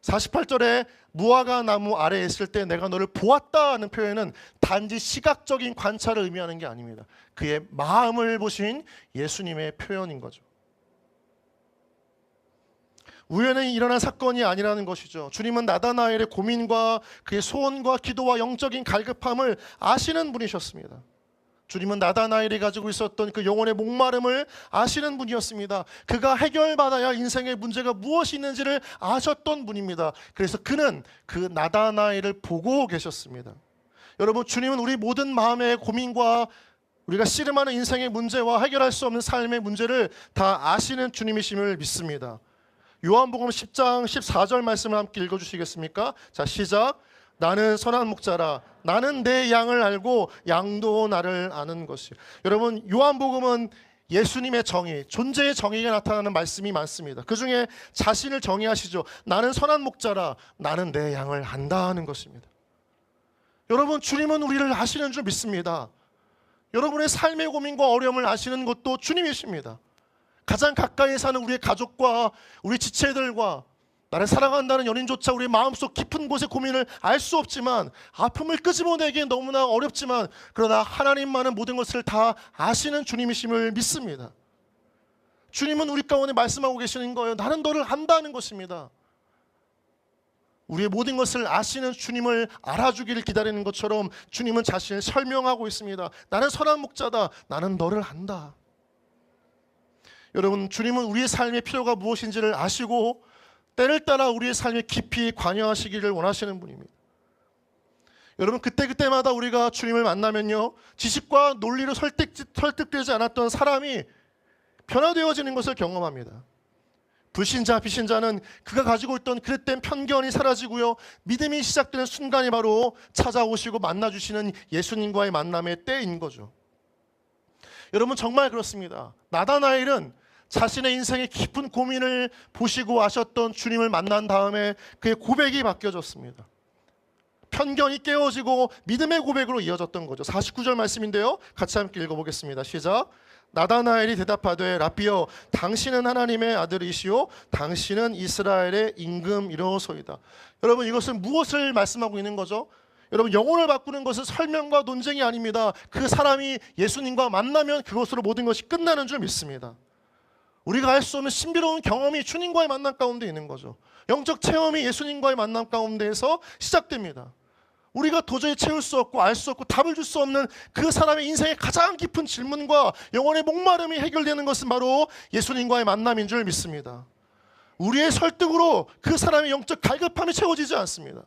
48절에 무화과 나무 아래에 있을 때 내가 너를 보았다는 표현은 단지 시각적인 관찰을 의미하는 게 아닙니다. 그의 마음을 보신 예수님의 표현인 거죠. 우연히 일어난 사건이 아니라는 것이죠. 주님은 나다나엘의 고민과 그의 소원과 기도와 영적인 갈급함을 아시는 분이셨습니다. 주님은 나다나엘이 가지고 있었던 그 영혼의 목마름을 아시는 분이었습니다. 그가 해결받아야 인생의 문제가 무엇이 있는지를 아셨던 분입니다. 그래서 그는 그 나다나엘을 보고 계셨습니다. 여러분, 주님은 우리 모든 마음의 고민과 우리가 씨름하는 인생의 문제와 해결할 수 없는 삶의 문제를 다 아시는 주님이심을 믿습니다. 요한복음 10장 14절 말씀을 함께 읽어주시겠습니까? 자, 시작. 나는 선한 목자라. 나는 내 양을 알고 양도 나를 아는 것이요. 여러분, 요한복음은 예수님의 정의, 존재의 정의가 나타나는 말씀이 많습니다. 그 중에 자신을 정의하시죠. 나는 선한 목자라. 나는 내 양을 안다 하는 것입니다. 여러분, 주님은 우리를 아시는 줄 믿습니다. 여러분의 삶의 고민과 어려움을 아시는 것도 주님이십니다. 가장 가까이 사는 우리의 가족과 우리 지체들과 나를 사랑한다는 연인조차 우리의 마음속 깊은 곳의 고민을 알 수 없지만, 아픔을 끄집어내기엔 너무나 어렵지만, 그러나 하나님만은 모든 것을 다 아시는 주님이심을 믿습니다. 주님은 우리 가운데 말씀하고 계시는 거예요. 나는 너를 안다는 것입니다. 우리의 모든 것을 아시는 주님을 알아주기를 기다리는 것처럼 주님은 자신을 설명하고 있습니다. 나는 선한 목자다. 나는 너를 안다. 여러분, 주님은 우리의 삶의 필요가 무엇인지를 아시고 때를 따라 우리의 삶에 깊이 관여하시기를 원하시는 분입니다. 여러분, 그때마다 우리가 주님을 만나면요, 지식과 논리로 설득되지 않았던 사람이 변화되어지는 것을 경험합니다. 불신자, 비신자는 그가 가지고 있던 그릇된 편견이 사라지고요, 믿음이 시작되는 순간이 바로 찾아오시고 만나주시는 예수님과의 만남의 때인 거죠. 여러분, 정말 그렇습니다. 나다나엘은 자신의 인생의 깊은 고민을 보시고 아셨던 주님을 만난 다음에 그의 고백이 바뀌어졌습니다. 편견이 깨어지고 믿음의 고백으로 이어졌던 거죠. 49절 말씀인데요, 같이 함께 읽어보겠습니다. 시작. 나다나엘이 대답하되 라삐여, 당신은 하나님의 아들이시오 당신은 이스라엘의 임금이로소이다. 여러분, 이것은 무엇을 말씀하고 있는 거죠? 여러분, 영혼을 바꾸는 것은 설명과 논쟁이 아닙니다. 그 사람이 예수님과 만나면 그것으로 모든 것이 끝나는 줄 믿습니다. 우리가 알 수 없는 신비로운 경험이 주님과의 만남 가운데 있는 거죠. 영적 체험이 예수님과의 만남 가운데에서 시작됩니다. 우리가 도저히 채울 수 없고 알 수 없고 답을 줄 수 없는 그 사람의 인생의 가장 깊은 질문과 영혼의 목마름이 해결되는 것은 바로 예수님과의 만남인 줄 믿습니다. 우리의 설득으로 그 사람의 영적 갈급함이 채워지지 않습니다.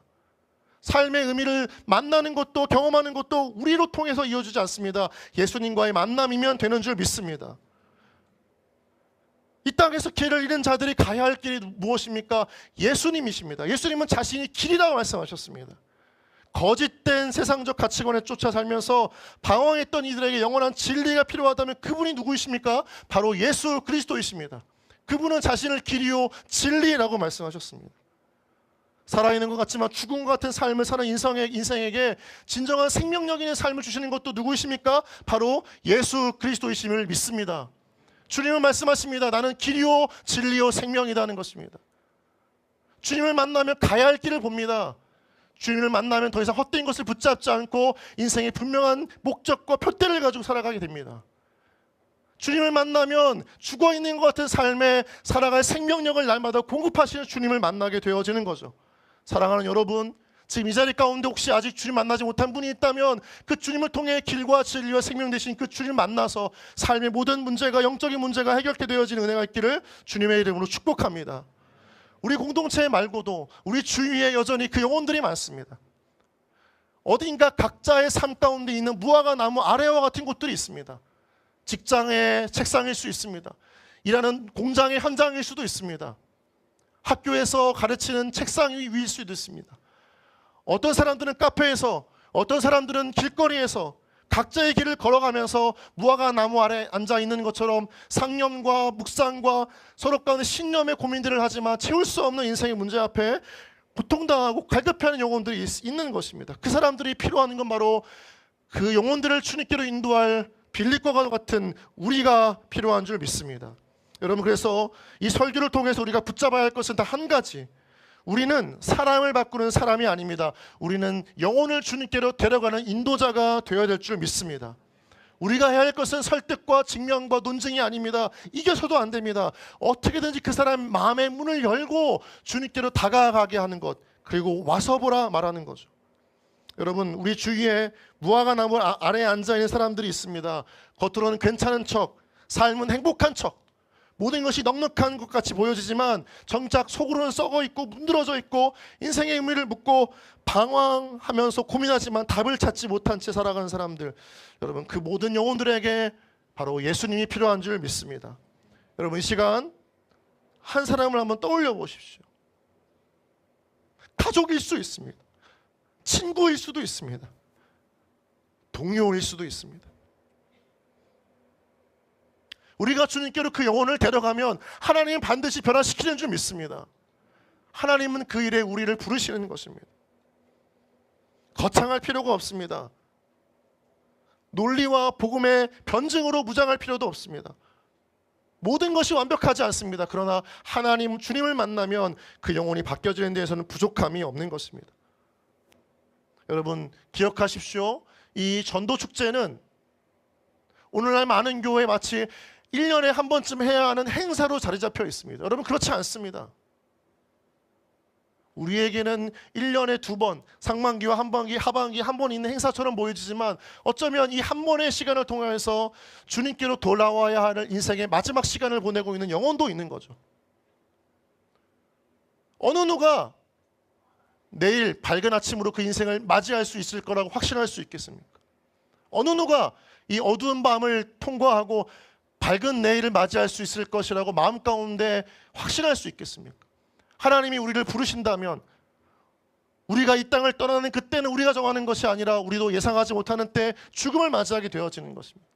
삶의 의미를 만나는 것도 경험하는 것도 우리로 통해서 이어지지 않습니다. 예수님과의 만남이면 되는 줄 믿습니다. 이 땅에서 길을 잃은 자들이 가야 할 길이 무엇입니까? 예수님이십니다. 예수님은 자신이 길이라고 말씀하셨습니다. 거짓된 세상적 가치관에 쫓아 살면서 방황했던 이들에게 영원한 진리가 필요하다면 그분이 누구이십니까? 바로 예수 그리스도이십니다. 그분은 자신을 길이요 진리라고 말씀하셨습니다. 살아있는 것 같지만 죽은 것 같은 삶을 사는 인생에게 진정한 생명력 있는 삶을 주시는 것도 누구이십니까? 바로 예수 그리스도이심을 믿습니다. 주님은 말씀하십니다. 나는 길이요 진리요 생명이라는 것입니다. 주님을 만나면 가야 할 길을 봅니다. 주님을 만나면 더 이상 헛된 것을 붙잡지 않고 인생의 분명한 목적과 표대를 가지고 살아가게 됩니다. 주님을 만나면 죽어있는 것 같은 삶에 살아갈 생명력을 날마다 공급하시는 주님을 만나게 되어지는 거죠. 사랑하는 여러분, 지금 이 자리 가운데 혹시 아직 주님 만나지 못한 분이 있다면 그 주님을 통해 길과 진리와 생명 되신 그 주님을 만나서 삶의 모든 문제가, 영적인 문제가 해결되게 되어지는 은혜가 있기를 주님의 이름으로 축복합니다. 우리 공동체 말고도 우리 주위에 여전히 그 영혼들이 많습니다. 어딘가 각자의 삶 가운데 있는 무화과 나무 아래와 같은 곳들이 있습니다. 직장의 책상일 수 있습니다. 일하는 공장의 현장일 수도 있습니다. 학교에서 가르치는 책상 위일 수도 있습니다. 어떤 사람들은 카페에서, 어떤 사람들은 길거리에서 각자의 길을 걸어가면서 무화과 나무 아래 앉아 있는 것처럼 상념과 묵상과 서로 가운데 신념의 고민들을 하지만 채울 수 없는 인생의 문제 앞에 고통당하고 갈급해하는 영혼들이 있는 것입니다. 그 사람들이 필요한 건 바로 그 영혼들을 주님께로 인도할 빌립과 같은 우리가 필요한 줄 믿습니다. 여러분, 그래서 이 설교를 통해서 우리가 붙잡아야 할 것은 다 한 가지. 우리는 사람을 바꾸는 사람이 아닙니다. 우리는 영혼을 주님께로 데려가는 인도자가 되어야 될 줄 믿습니다. 우리가 해야 할 것은 설득과 증명과 논증이 아닙니다. 이겨서도 안 됩니다. 어떻게든지 그 사람 마음의 문을 열고 주님께로 다가가게 하는 것, 그리고 와서 보라 말하는 거죠. 여러분, 우리 주위에 무화과 나무 아래에 앉아있는 사람들이 있습니다. 겉으로는 괜찮은 척, 삶은 행복한 척, 모든 것이 넉넉한 것 같이 보여지지만 정작 속으로는 썩어있고 문드러져 있고 인생의 의미를 묻고 방황하면서 고민하지만 답을 찾지 못한 채 살아가는 사람들, 여러분, 그 모든 영혼들에게 바로 예수님이 필요한 줄 믿습니다. 여러분, 이 시간 한 사람을 한번 떠올려 보십시오. 가족일 수 있습니다. 친구일 수도 있습니다. 동료일 수도 있습니다. 우리가 주님께로 그 영혼을 데려가면 하나님은 반드시 변화시키는 줄 믿습니다. 하나님은 그 일에 우리를 부르시는 것입니다. 거창할 필요가 없습니다. 논리와 복음의 변증으로 무장할 필요도 없습니다. 모든 것이 완벽하지 않습니다. 그러나 하나님, 주님을 만나면 그 영혼이 바뀌어지는 데에서는 부족함이 없는 것입니다. 여러분, 기억하십시오. 이 전도축제는 오늘날 많은 교회에 마치 1년에 한 번쯤 해야 하는 행사로 자리 잡혀 있습니다. 여러분, 그렇지 않습니다. 우리에게는 1년에 2번, 상반기와 한반기, 하반기 한 번 있는 행사처럼 보여지지만 어쩌면 이 한 번의 시간을 통해서 주님께로 돌아와야 하는 인생의 마지막 시간을 보내고 있는 영혼도 있는 거죠. 어느 누가 내일 밝은 아침으로 그 인생을 맞이할 수 있을 거라고 확신할 수 있겠습니까? 어느 누가 이 어두운 밤을 통과하고 밝은 내일을 맞이할 수 있을 것이라고 마음 가운데 확신할 수 있겠습니까? 하나님이 우리를 부르신다면 우리가 이 땅을 떠나는 그때는 우리가 정하는 것이 아니라 우리도 예상하지 못하는 때 죽음을 맞이하게 되어지는 것입니다.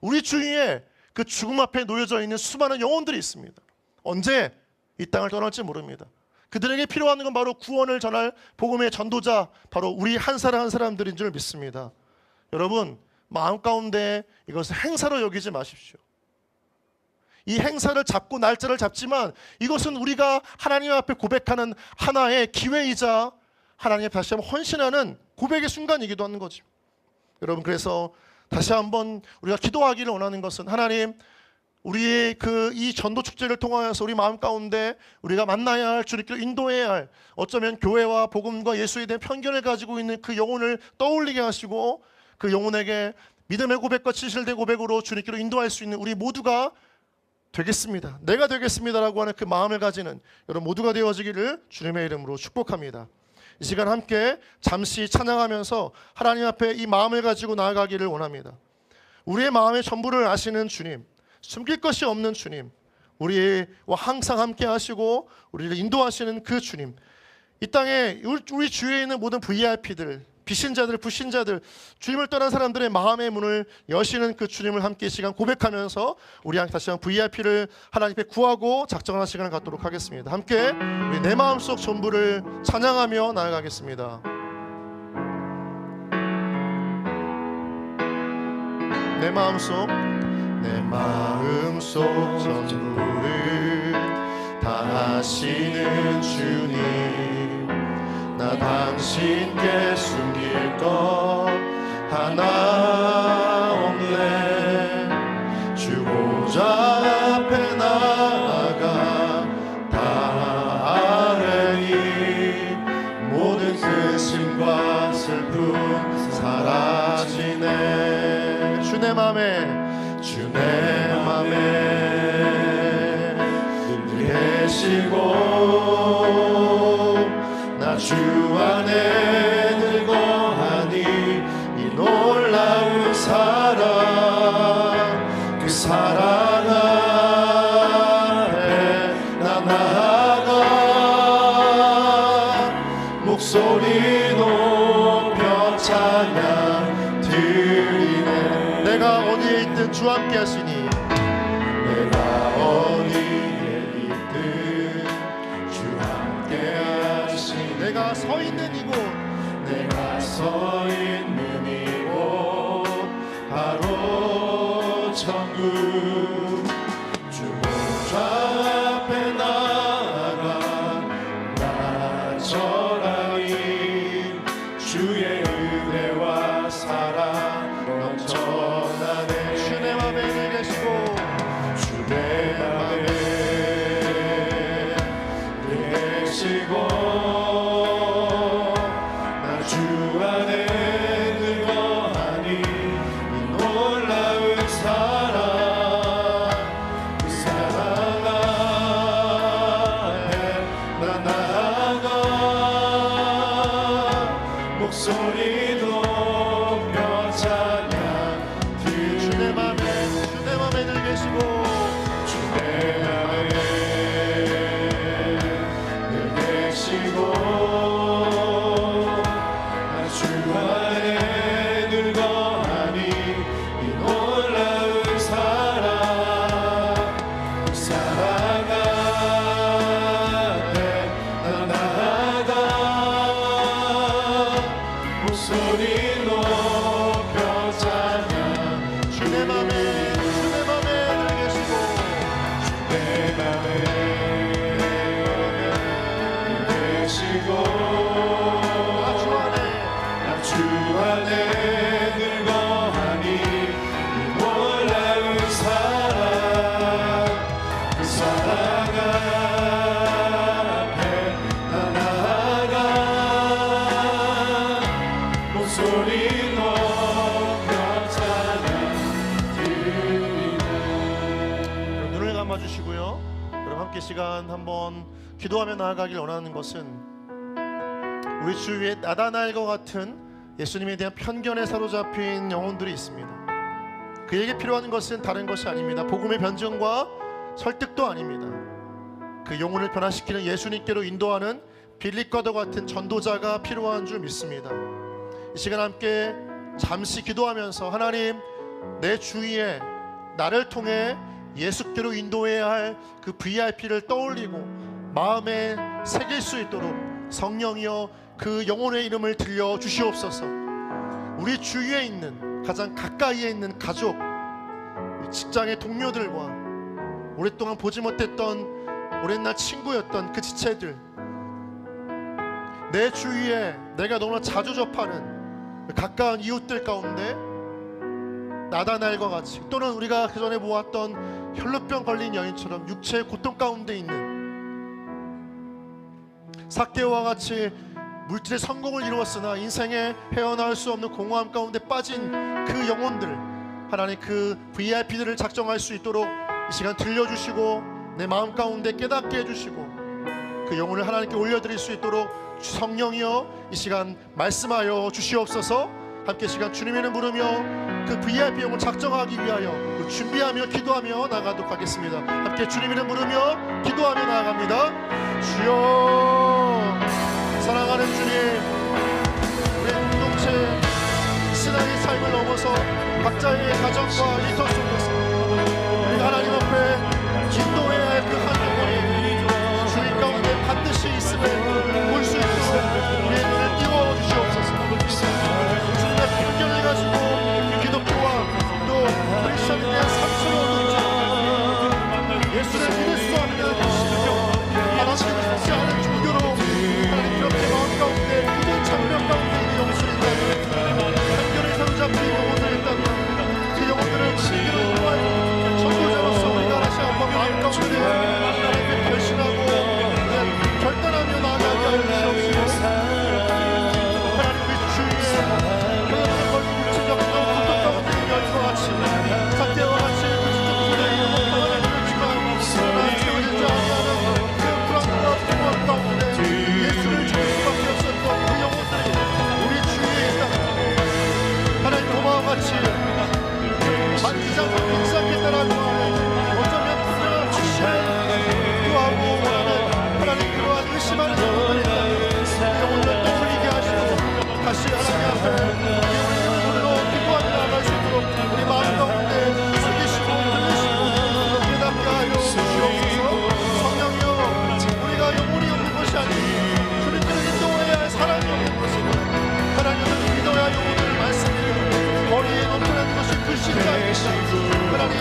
우리 주위에 그 죽음 앞에 놓여져 있는 수많은 영혼들이 있습니다. 언제 이 땅을 떠날지 모릅니다. 그들에게 필요한 건 바로 구원을 전할 복음의 전도자, 바로 우리 한 사람 한 사람들인 줄 믿습니다. 여러분, 마음 가운데 이것을 행사로 여기지 마십시오. 이 행사를 잡고 날짜를 잡지만 이것은 우리가 하나님 앞에 고백하는 하나의 기회이자 하나님 앞에 다시 한번 헌신하는 고백의 순간이기도 하는 거죠. 여러분, 그래서 다시 한번 우리가 기도하기를 원하는 것은, 하나님, 우리의 이 전도 축제를 통하여서 우리 마음 가운데 우리가 만나야 할, 주님께로 인도해야 할, 어쩌면 교회와 복음과 예수에 대한 편견을 가지고 있는 그 영혼을 떠올리게 하시고 그 영혼에게 믿음의 고백과 진실된 고백으로 주님께로 인도할 수 있는 우리 모두가 되겠습니다. 내가 되겠습니다라고 하는 그 마음을 가지는 여러분 모두가 되어지기를 주님의 이름으로 축복합니다. 이 시간 함께 잠시 찬양하면서 하나님 앞에 이 마음을 가지고 나아가기를 원합니다. 우리의 마음의 전부를 아시는 주님, 숨길 것이 없는 주님, 우리와 항상 함께 하시고 우리를 인도하시는 그 주님, 이 땅에 우리 주위에 있는 모든 VIP들, 비신자들, 불신자들, 주님을 떠난 사람들의 마음의 문을 여시는 그 주님을 함께 이 시간 고백하면서 우리 다시 한번 VIP를 하나님께 구하고 작정하는 시간을 갖도록 하겠습니다. 함께 우리 내 마음속 전부를 찬양하며 나아가겠습니다. 내 마음속 전부를 다 아시는 주님, 나 당신께 숨길 것 하나 없네. 주고 네, 주내 맘에 늘 계시고 나 주 안에 늘 거하니 이 놀라운 사랑 그 사랑 앞에 나 나아가 목소리 높여 찬양 드리네. 내가 어디에 있든 주 함께 하시니 내가 어디에 있든 주 함께 하시니 내가 서 있는 이곳 바로 천국 주 보좌 앞에 나아가 나 전하니 주의 은혜와 사랑 넘쳐나네. 주내 맘에 늘 계시고 주내 맘에 늘 계시고 나 주 안에 늘 거하니 이 놀라운 사랑 그 사랑 앞에 나 나아가 목소리 높여 찬양 주내 맘에 늘 계시고 주내 맘에 늘 계시고 나 주 안에 늘 거하니 이 놀라운 사랑 그 사랑 앞에 나 나아가 목소리 높여 찬양 주내 맘에 늘 계시고 주내 맘에 늘 계시고 나 주 안에 늘 거하니 이 놀라운 사랑 그 사랑 앞에 나 나아가 목소리 높여 찬양 드리네. 눈을 감아주시고요. 여러분 함께 시간 한번 기도하며 나아가길 원하는 것은 우리 주위에 나다나엘과 같은 예수님에 대한 편견에 사로잡힌 영혼들이 있습니다. 그에게 필요한 것은 다른 것이 아닙니다. 복음의 변증과 설득도 아닙니다. 그 영혼을 변화시키는 예수님께로 인도하는 빌립과도 같은 전도자가 필요한 줄 믿습니다. 이 시간 함께 잠시 기도하면서 하나님 내 주위에 나를 통해 예수께로 인도해야 할 그 VIP를 떠올리고 마음에 새길 수 있도록 성령이여 그 영혼의 이름을 들려 주시옵소서. 우리 주위에 있는 가장 가까이에 있는 가족, 직장의 동료들과 오랫동안 보지 못했던 오랜 날 친구였던 그 지체들, 내 주위에 내가 너무나 자주 접하는 가까운 이웃들 가운데 나다나엘과 같이 또는 우리가 그전에 보았던 혈루병 걸린 여인처럼 육체의 고통 가운데 있는 삭개오와 같이 물질의 성공을 이루었으나 인생에 헤어나올 수 없는 공허함 가운데 빠진 그 영혼들, 하나님 그 VIP들을 작정할 수 있도록 이 시간 들려주시고 내 마음 가운데 깨닫게 해주시고 그 영혼을 하나님께 올려드릴 수 있도록 성령이여 이 시간 말씀하여 주시옵소서. 함께 시간 주님의 이름 부르며 그 VIP 영혼 작정하기 위하여 준비하며 기도하며 나가도록 하겠습니다. 함께 주님의 이름 부르며 기도하며 나아갑니다. 주여, 사랑하는 주님, 우리 공동체 신앙의 삶을 넘어서 각자의 가정과 일터 속에서 우리가 하나님 앞에 인도해야 할 그 한 영혼이 주님 가운데 반드시 있음을 볼 수 있도록 우리의 눈을 띄워주시옵소서. 주님의 편견을 가지고 기독교와 또 크리스천에 대한 상처를 얻고 예수를 믿을 수 없는 신경, 하나님을 믿지 않은 종교로 하나님 그렇게 마음 가운데 굳은 장벽 가운데 있는 영혼들이 있다면, 편견에 사로잡힌 영혼들이 있다면 그 영혼들을 신기로 인도하여 전도자로서 우리가 다시 한번 마음 가운데 하나님께 결신하고 결단하며 나아가게 하여 주시옵소서. 하나님 그 주위에 같이 만지지 않고 믿지 않겠다라고 하는 어쩌면 분명한 확신을 구하고 원하는 하나님 그러한 의심하는 영혼들이 있다면 영혼을 떠올리게 하시고 다시 하나님 앞에 우리 눈으로 기도하며 나아갈 수 있도록 우리 마음 가운데 숨기시고 들리시고 깨닫게 하여 주시옵소서. 성령이여, 우리가 영혼이 없는 것이 아니고 주님께를 인도해야 할 사랑이 없는 것이고 하나님을 믿어야 할 영혼을 말씀드리고 머리에 넘쳐나는 것이 불신자입니다. 하나님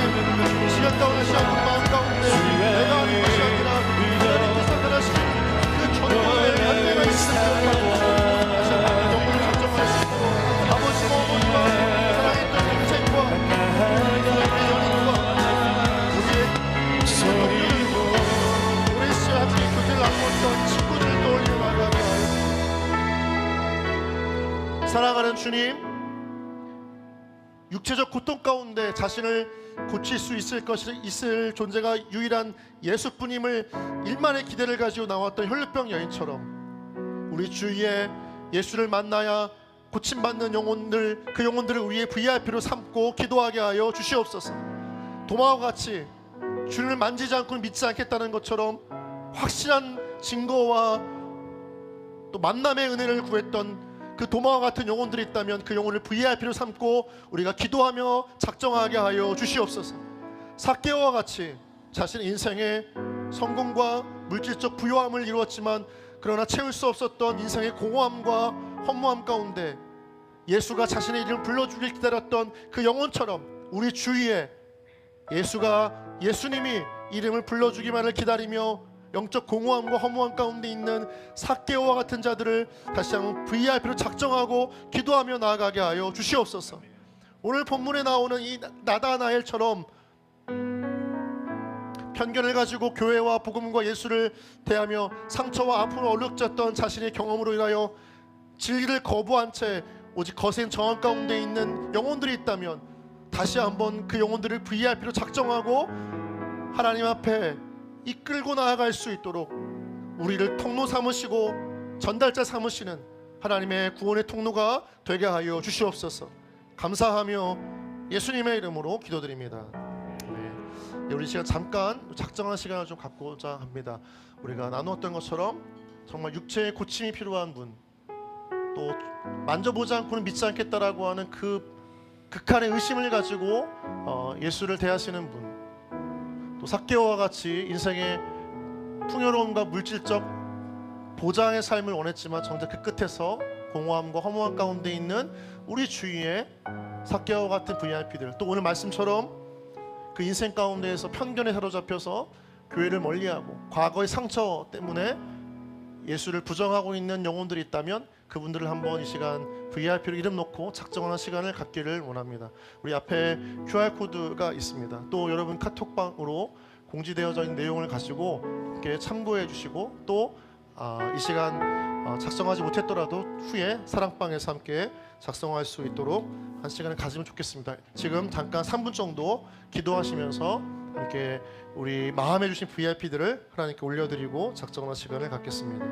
시간 가운데 시간 우리 마음 가운데 내가 하는 것이 아니라 하나님께서 하나시는 그 전도의 열매가 있음을 기억하고 다시 한번 영혼을 작정할 수 있도록 아버지와 어머니와 사랑했던 동생과 우리의 연인과 우리의 우리 씨 함께 그들 나누었던 친구들을 떠올려 나가게 하여 사랑하는 주님, 육체적 고통 가운데 자신을 고칠 수 있을 존재가 유일한 예수뿐임을 일만의 기대를 가지고 나왔던 혈루병 여인처럼 우리 주위에 예수를 만나야 고침받는 영혼들, 그 영혼들을 우리의 VIP로 삼고 기도하게 하여 주시옵소서. 도마와 같이 주를 만지지 않고 믿지 않겠다는 것처럼 확실한 증거와 또 만남의 은혜를 구했던 그 도마와 같은 영혼들이 있다면 그 영혼을 VIP로 삼고 우리가 기도하며 작정하게 하여 주시옵소서. 삭개오와 같이 자신의 인생의 성공과 물질적 부요함을 이루었지만 그러나 채울 수 없었던 인생의 공허함과 허무함 가운데 예수가 자신의 이름을 불러주길 기다렸던 그 영혼처럼 우리 주위에 예수님이 이름을 불러주기만을 기다리며 영적 공허함과 허무함 가운데 있는 삭개오와 같은 자들을 다시 한번 VIP로 작정하고 기도하며 나아가게 하여 주시옵소서. 오늘 본문에 나오는 이 나다나엘처럼 편견을 가지고 교회와 복음과 예수를 대하며 상처와 아픔을 얼룩졌던 자신의 경험으로 인하여 진리를 거부한 채 오직 거센 정황 가운데 있는 영혼들이 있다면 다시 한번 그 영혼들을 VIP로 작정하고 하나님 앞에 이끌고 나아갈 수 있도록 우리를 통로 삼으시고 전달자 삼으시는 하나님의 구원의 통로가 되게 하여 주시옵소서. 감사하며 예수님의 이름으로 기도드립니다. 네. 우리 시간 잠깐 작정한 시간을 좀 갖고자 합니다. 우리가 나누었던 것처럼 정말 육체의 고침이 필요한 분, 또 만져보지 않고는 믿지 않겠다라고 하는 그 극한의 의심을 가지고 예수를 대하시는 분, 또 삭개오와 같이 인생의 풍요로움과 물질적 보장의 삶을 원했지만 정작 그 끝에서 공허함과 허무함 가운데 있는 우리 주위에 삭개오와 같은 VIP들, 또 오늘 말씀처럼 그 인생 가운데에서 편견에 사로잡혀서 교회를 멀리하고 과거의 상처 때문에 예수를 부정하고 있는 영혼들이 있다면 그분들을 한번 이 시간 VIP로 이름 놓고 작정하는 시간을 갖기를 원합니다. 우리 앞에 QR코드가 있습니다. 또 여러분 카톡방으로 공지되어져 있는 내용을 가지고 이렇게 참고해 주시고 또 이 시간 작성하지 못했더라도 후에 사랑방에서 함께 작성할 수 있도록 한 시간을 가지면 좋겠습니다. 지금 잠깐 3분 정도 기도하시면서 함께 우리 마음에 주신 VIP들을 하나님께 올려드리고 작정하는 시간을 갖겠습니다.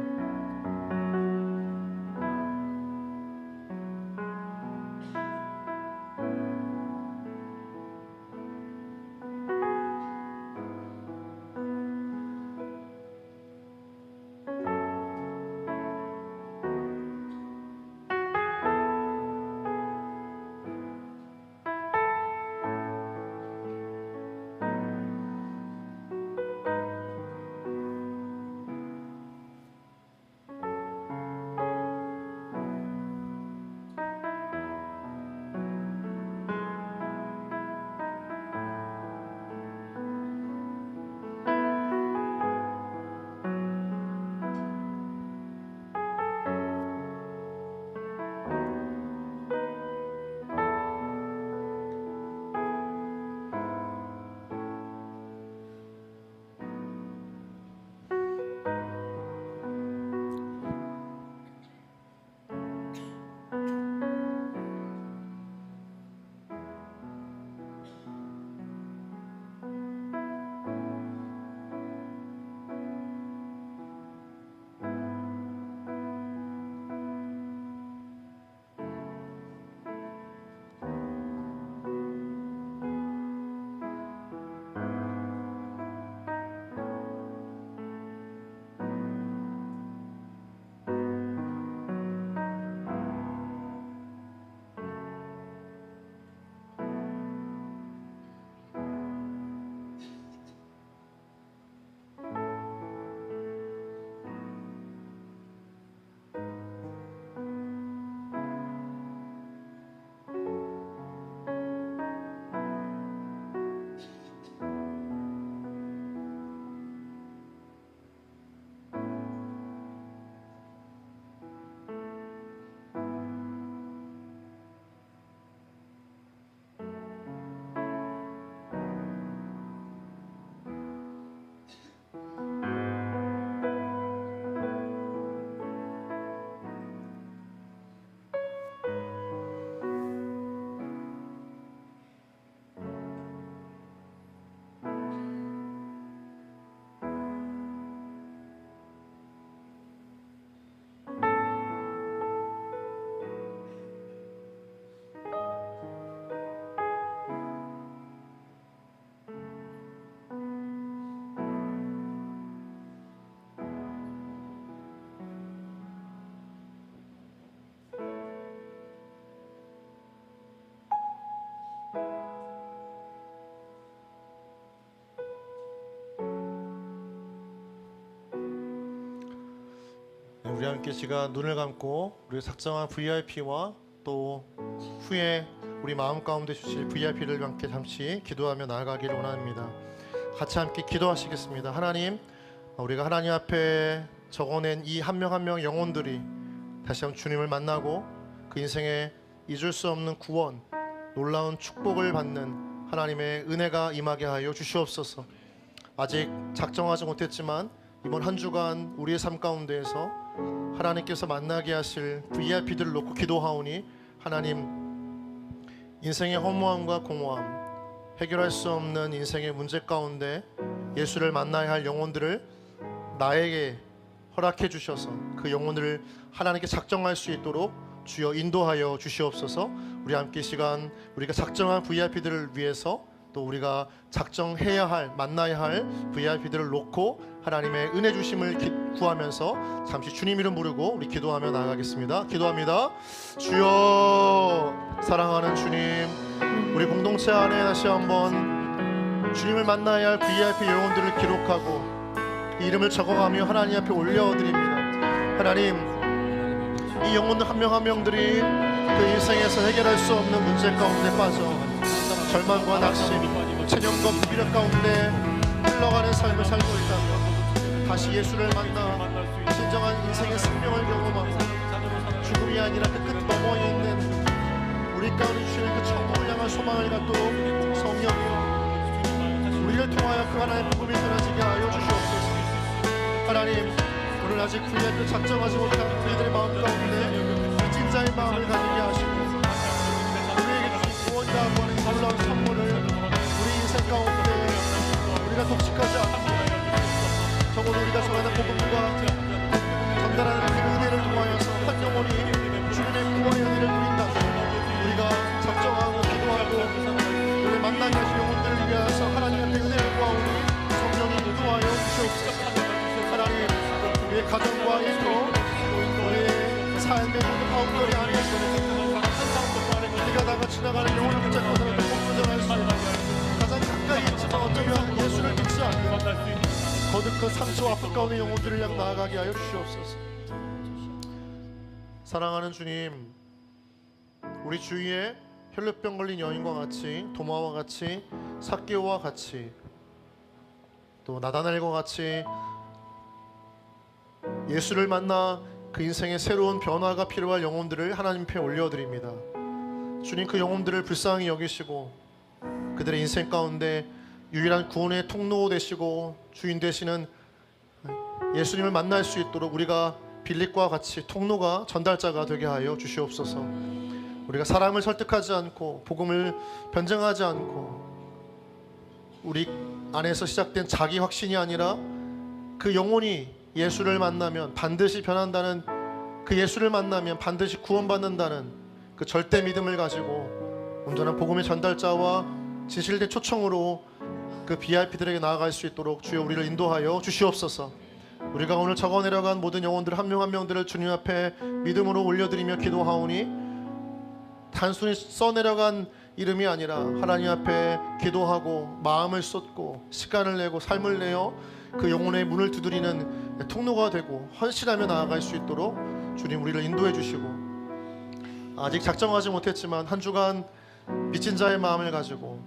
우리 함께 시간 눈을 감고 우리 작정한 VIP와 또 후에 우리 마음 가운데 주실 VIP를 함께 잠시 기도하며 나아가기를 원합니다. 같이 함께 기도하시겠습니다. 하나님, 우리가 하나님 앞에 적어낸 이 한 명 한 명 영혼들이 다시 한번 주님을 만나고 그 인생에 잊을 수 없는 구원, 놀라운 축복을 받는 하나님의 은혜가 임하게 하여 주시옵소서. 아직 작정하지 못했지만 이번 한 주간 우리의 삶 가운데에서 하나님께서 만나게 하실 VIP들을 놓고 기도하오니 하나님, 인생의 허무함과 공허함, 해결할 수 없는 인생의 문제 가운데 예수를 만나야 할 영혼들을 나에게 허락해 주셔서 그 영혼을 하나님께 작정할 수 있도록 주여 인도하여 주시옵소서. 우리 함께 시간 우리가 작정한 VIP들을 위해서 또 우리가 작정해야 할 만나야 할 VIP들을 놓고 하나님의 은혜 주심을 구하면서 잠시 주님 이름 부르고 우리 기도하며 나아가겠습니다. 기도합니다. 주여, 사랑하는 주님, 우리 공동체 안에 다시 한번 주님을 만나야 할 VIP 영혼들을 기록하고 이름을 적어가며 하나님 앞에 올려드립니다. 하나님, 이 영혼들 한 명 한 명들이 그 인생에서 해결할 수 없는 문제 가운데 빠져 절망과 낙심, 체념과 무기력 가운데 흘러가는 삶을 살고 있다면 다시 예수를 만나 진정한 인생의 생명을 경험하고 죽음이 아니라 그 끝 너머에 있는 우리 가운데 주시는 그 천국을 향한 소망을 갖도록 성령이여 우리를 통하여 그 하나의 복음이 전해지게 하여 주시옵소서. 하나님, 오늘 아직 VIP를 작정하지 못한 우리들의 마음 가운데 빚진 자의 마음을 가지게 하시고 우리에게 주신 구원이라고 하는 놀라운 선물을 우리 인생 가운데 우리가 독식하지 않고 적어도 우리가 전하는 복음과 전달하는 그 은혜를 통하여서 한 영혼이 주님의 구원의 은혜를 누린다면 우리가 작정하고 기도하고 우리를 만나게 하신 영혼들을 위하여서 하나님 앞에 은혜를 구하오니 성령이 인도하여 주시옵소서. 하나님, 우리의 가정과 일터, 우리의 삶의 모든 가운데 안에서 우리가 다가 지나가는 영혼을 붙잡고서는 공존할 수 있는 가장 가까이 있지만 어쩌면 예수를 믿지 않는 거듭한 상처와 아픔 가운데 영혼들을 향 나아가게 하여 주시옵소서. 사랑하는 주님, 우리 주위에 혈루병 걸린 여인과 같이, 도마와 같이, 삭개오와 같이, 또 나다넬과 같이 예수를 만나 그 인생의 새로운 변화가 필요할 영혼들을 하나님 앞에 올려드립니다. 주님, 그 영혼들을 불쌍히 여기시고 그들의 인생 가운데 유일한 구원의 통로 되시고 주인 되시는 예수님을 만날 수 있도록 우리가 빌립과 같이 통로가 전달자가 되게 하여 주시옵소서. 우리가 사람을 설득하지 않고 복음을 변증하지 않고 우리 안에서 시작된 자기 확신이 아니라 그 영혼이 예수를 만나면 반드시 변한다는, 그 예수를 만나면 반드시 구원받는다는 그 절대 믿음을 가지고 온전한 복음의 전달자와 진실된 초청으로 그 VIP들에게 나아갈 수 있도록 주여 우리를 인도하여 주시옵소서. 우리가 오늘 적어 내려간 모든 영혼들 한 명 한 명들을 주님 앞에 믿음으로 올려드리며 기도하오니 단순히 써내려간 이름이 아니라 하나님 앞에 기도하고 마음을 쏟고 시간을 내고 삶을 내어 그 영혼의 문을 두드리는 통로가 되고 헌신하며 나아갈 수 있도록 주님 우리를 인도해 주시고, 아직 작정하지 못했지만 한 주간 미친 자의 마음을 가지고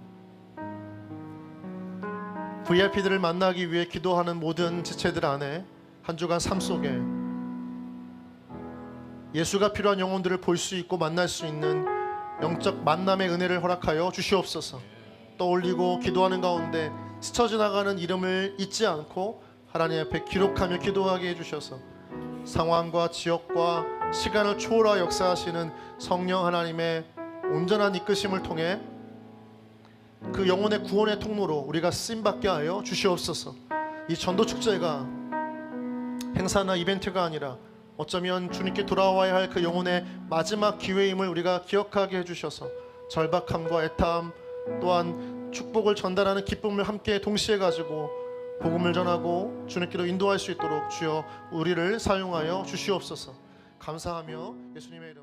VIP들을 만나기 위해 기도하는 모든 지체들 안에 한 주간 삶 속에 예수가 필요한 영혼들을 볼 수 있고 만날 수 있는 영적 만남의 은혜를 허락하여 주시옵소서. 떠올리고 기도하는 가운데 스쳐 지나가는 이름을 잊지 않고 하나님 앞에 기록하며 기도하게 해주셔서 상황과 지역과 시간을 초월하 역사하시는 성령 하나님의 온전한 이끄심을 통해 그 영혼의 구원의 통로로 우리가 쓰임받게 하여 주시옵소서. 이 전도축제가 행사나 이벤트가 아니라 어쩌면 주님께 돌아와야 할 그 영혼의 마지막 기회임을 우리가 기억하게 해주셔서 절박함과 애타함 또한 축복을 전달하는 기쁨을 함께 동시에 가지고 복음을 전하고 주님께로 인도할 수 있도록 주여 우리를 사용하여 주시옵소서. 감사하며 예수님의 이름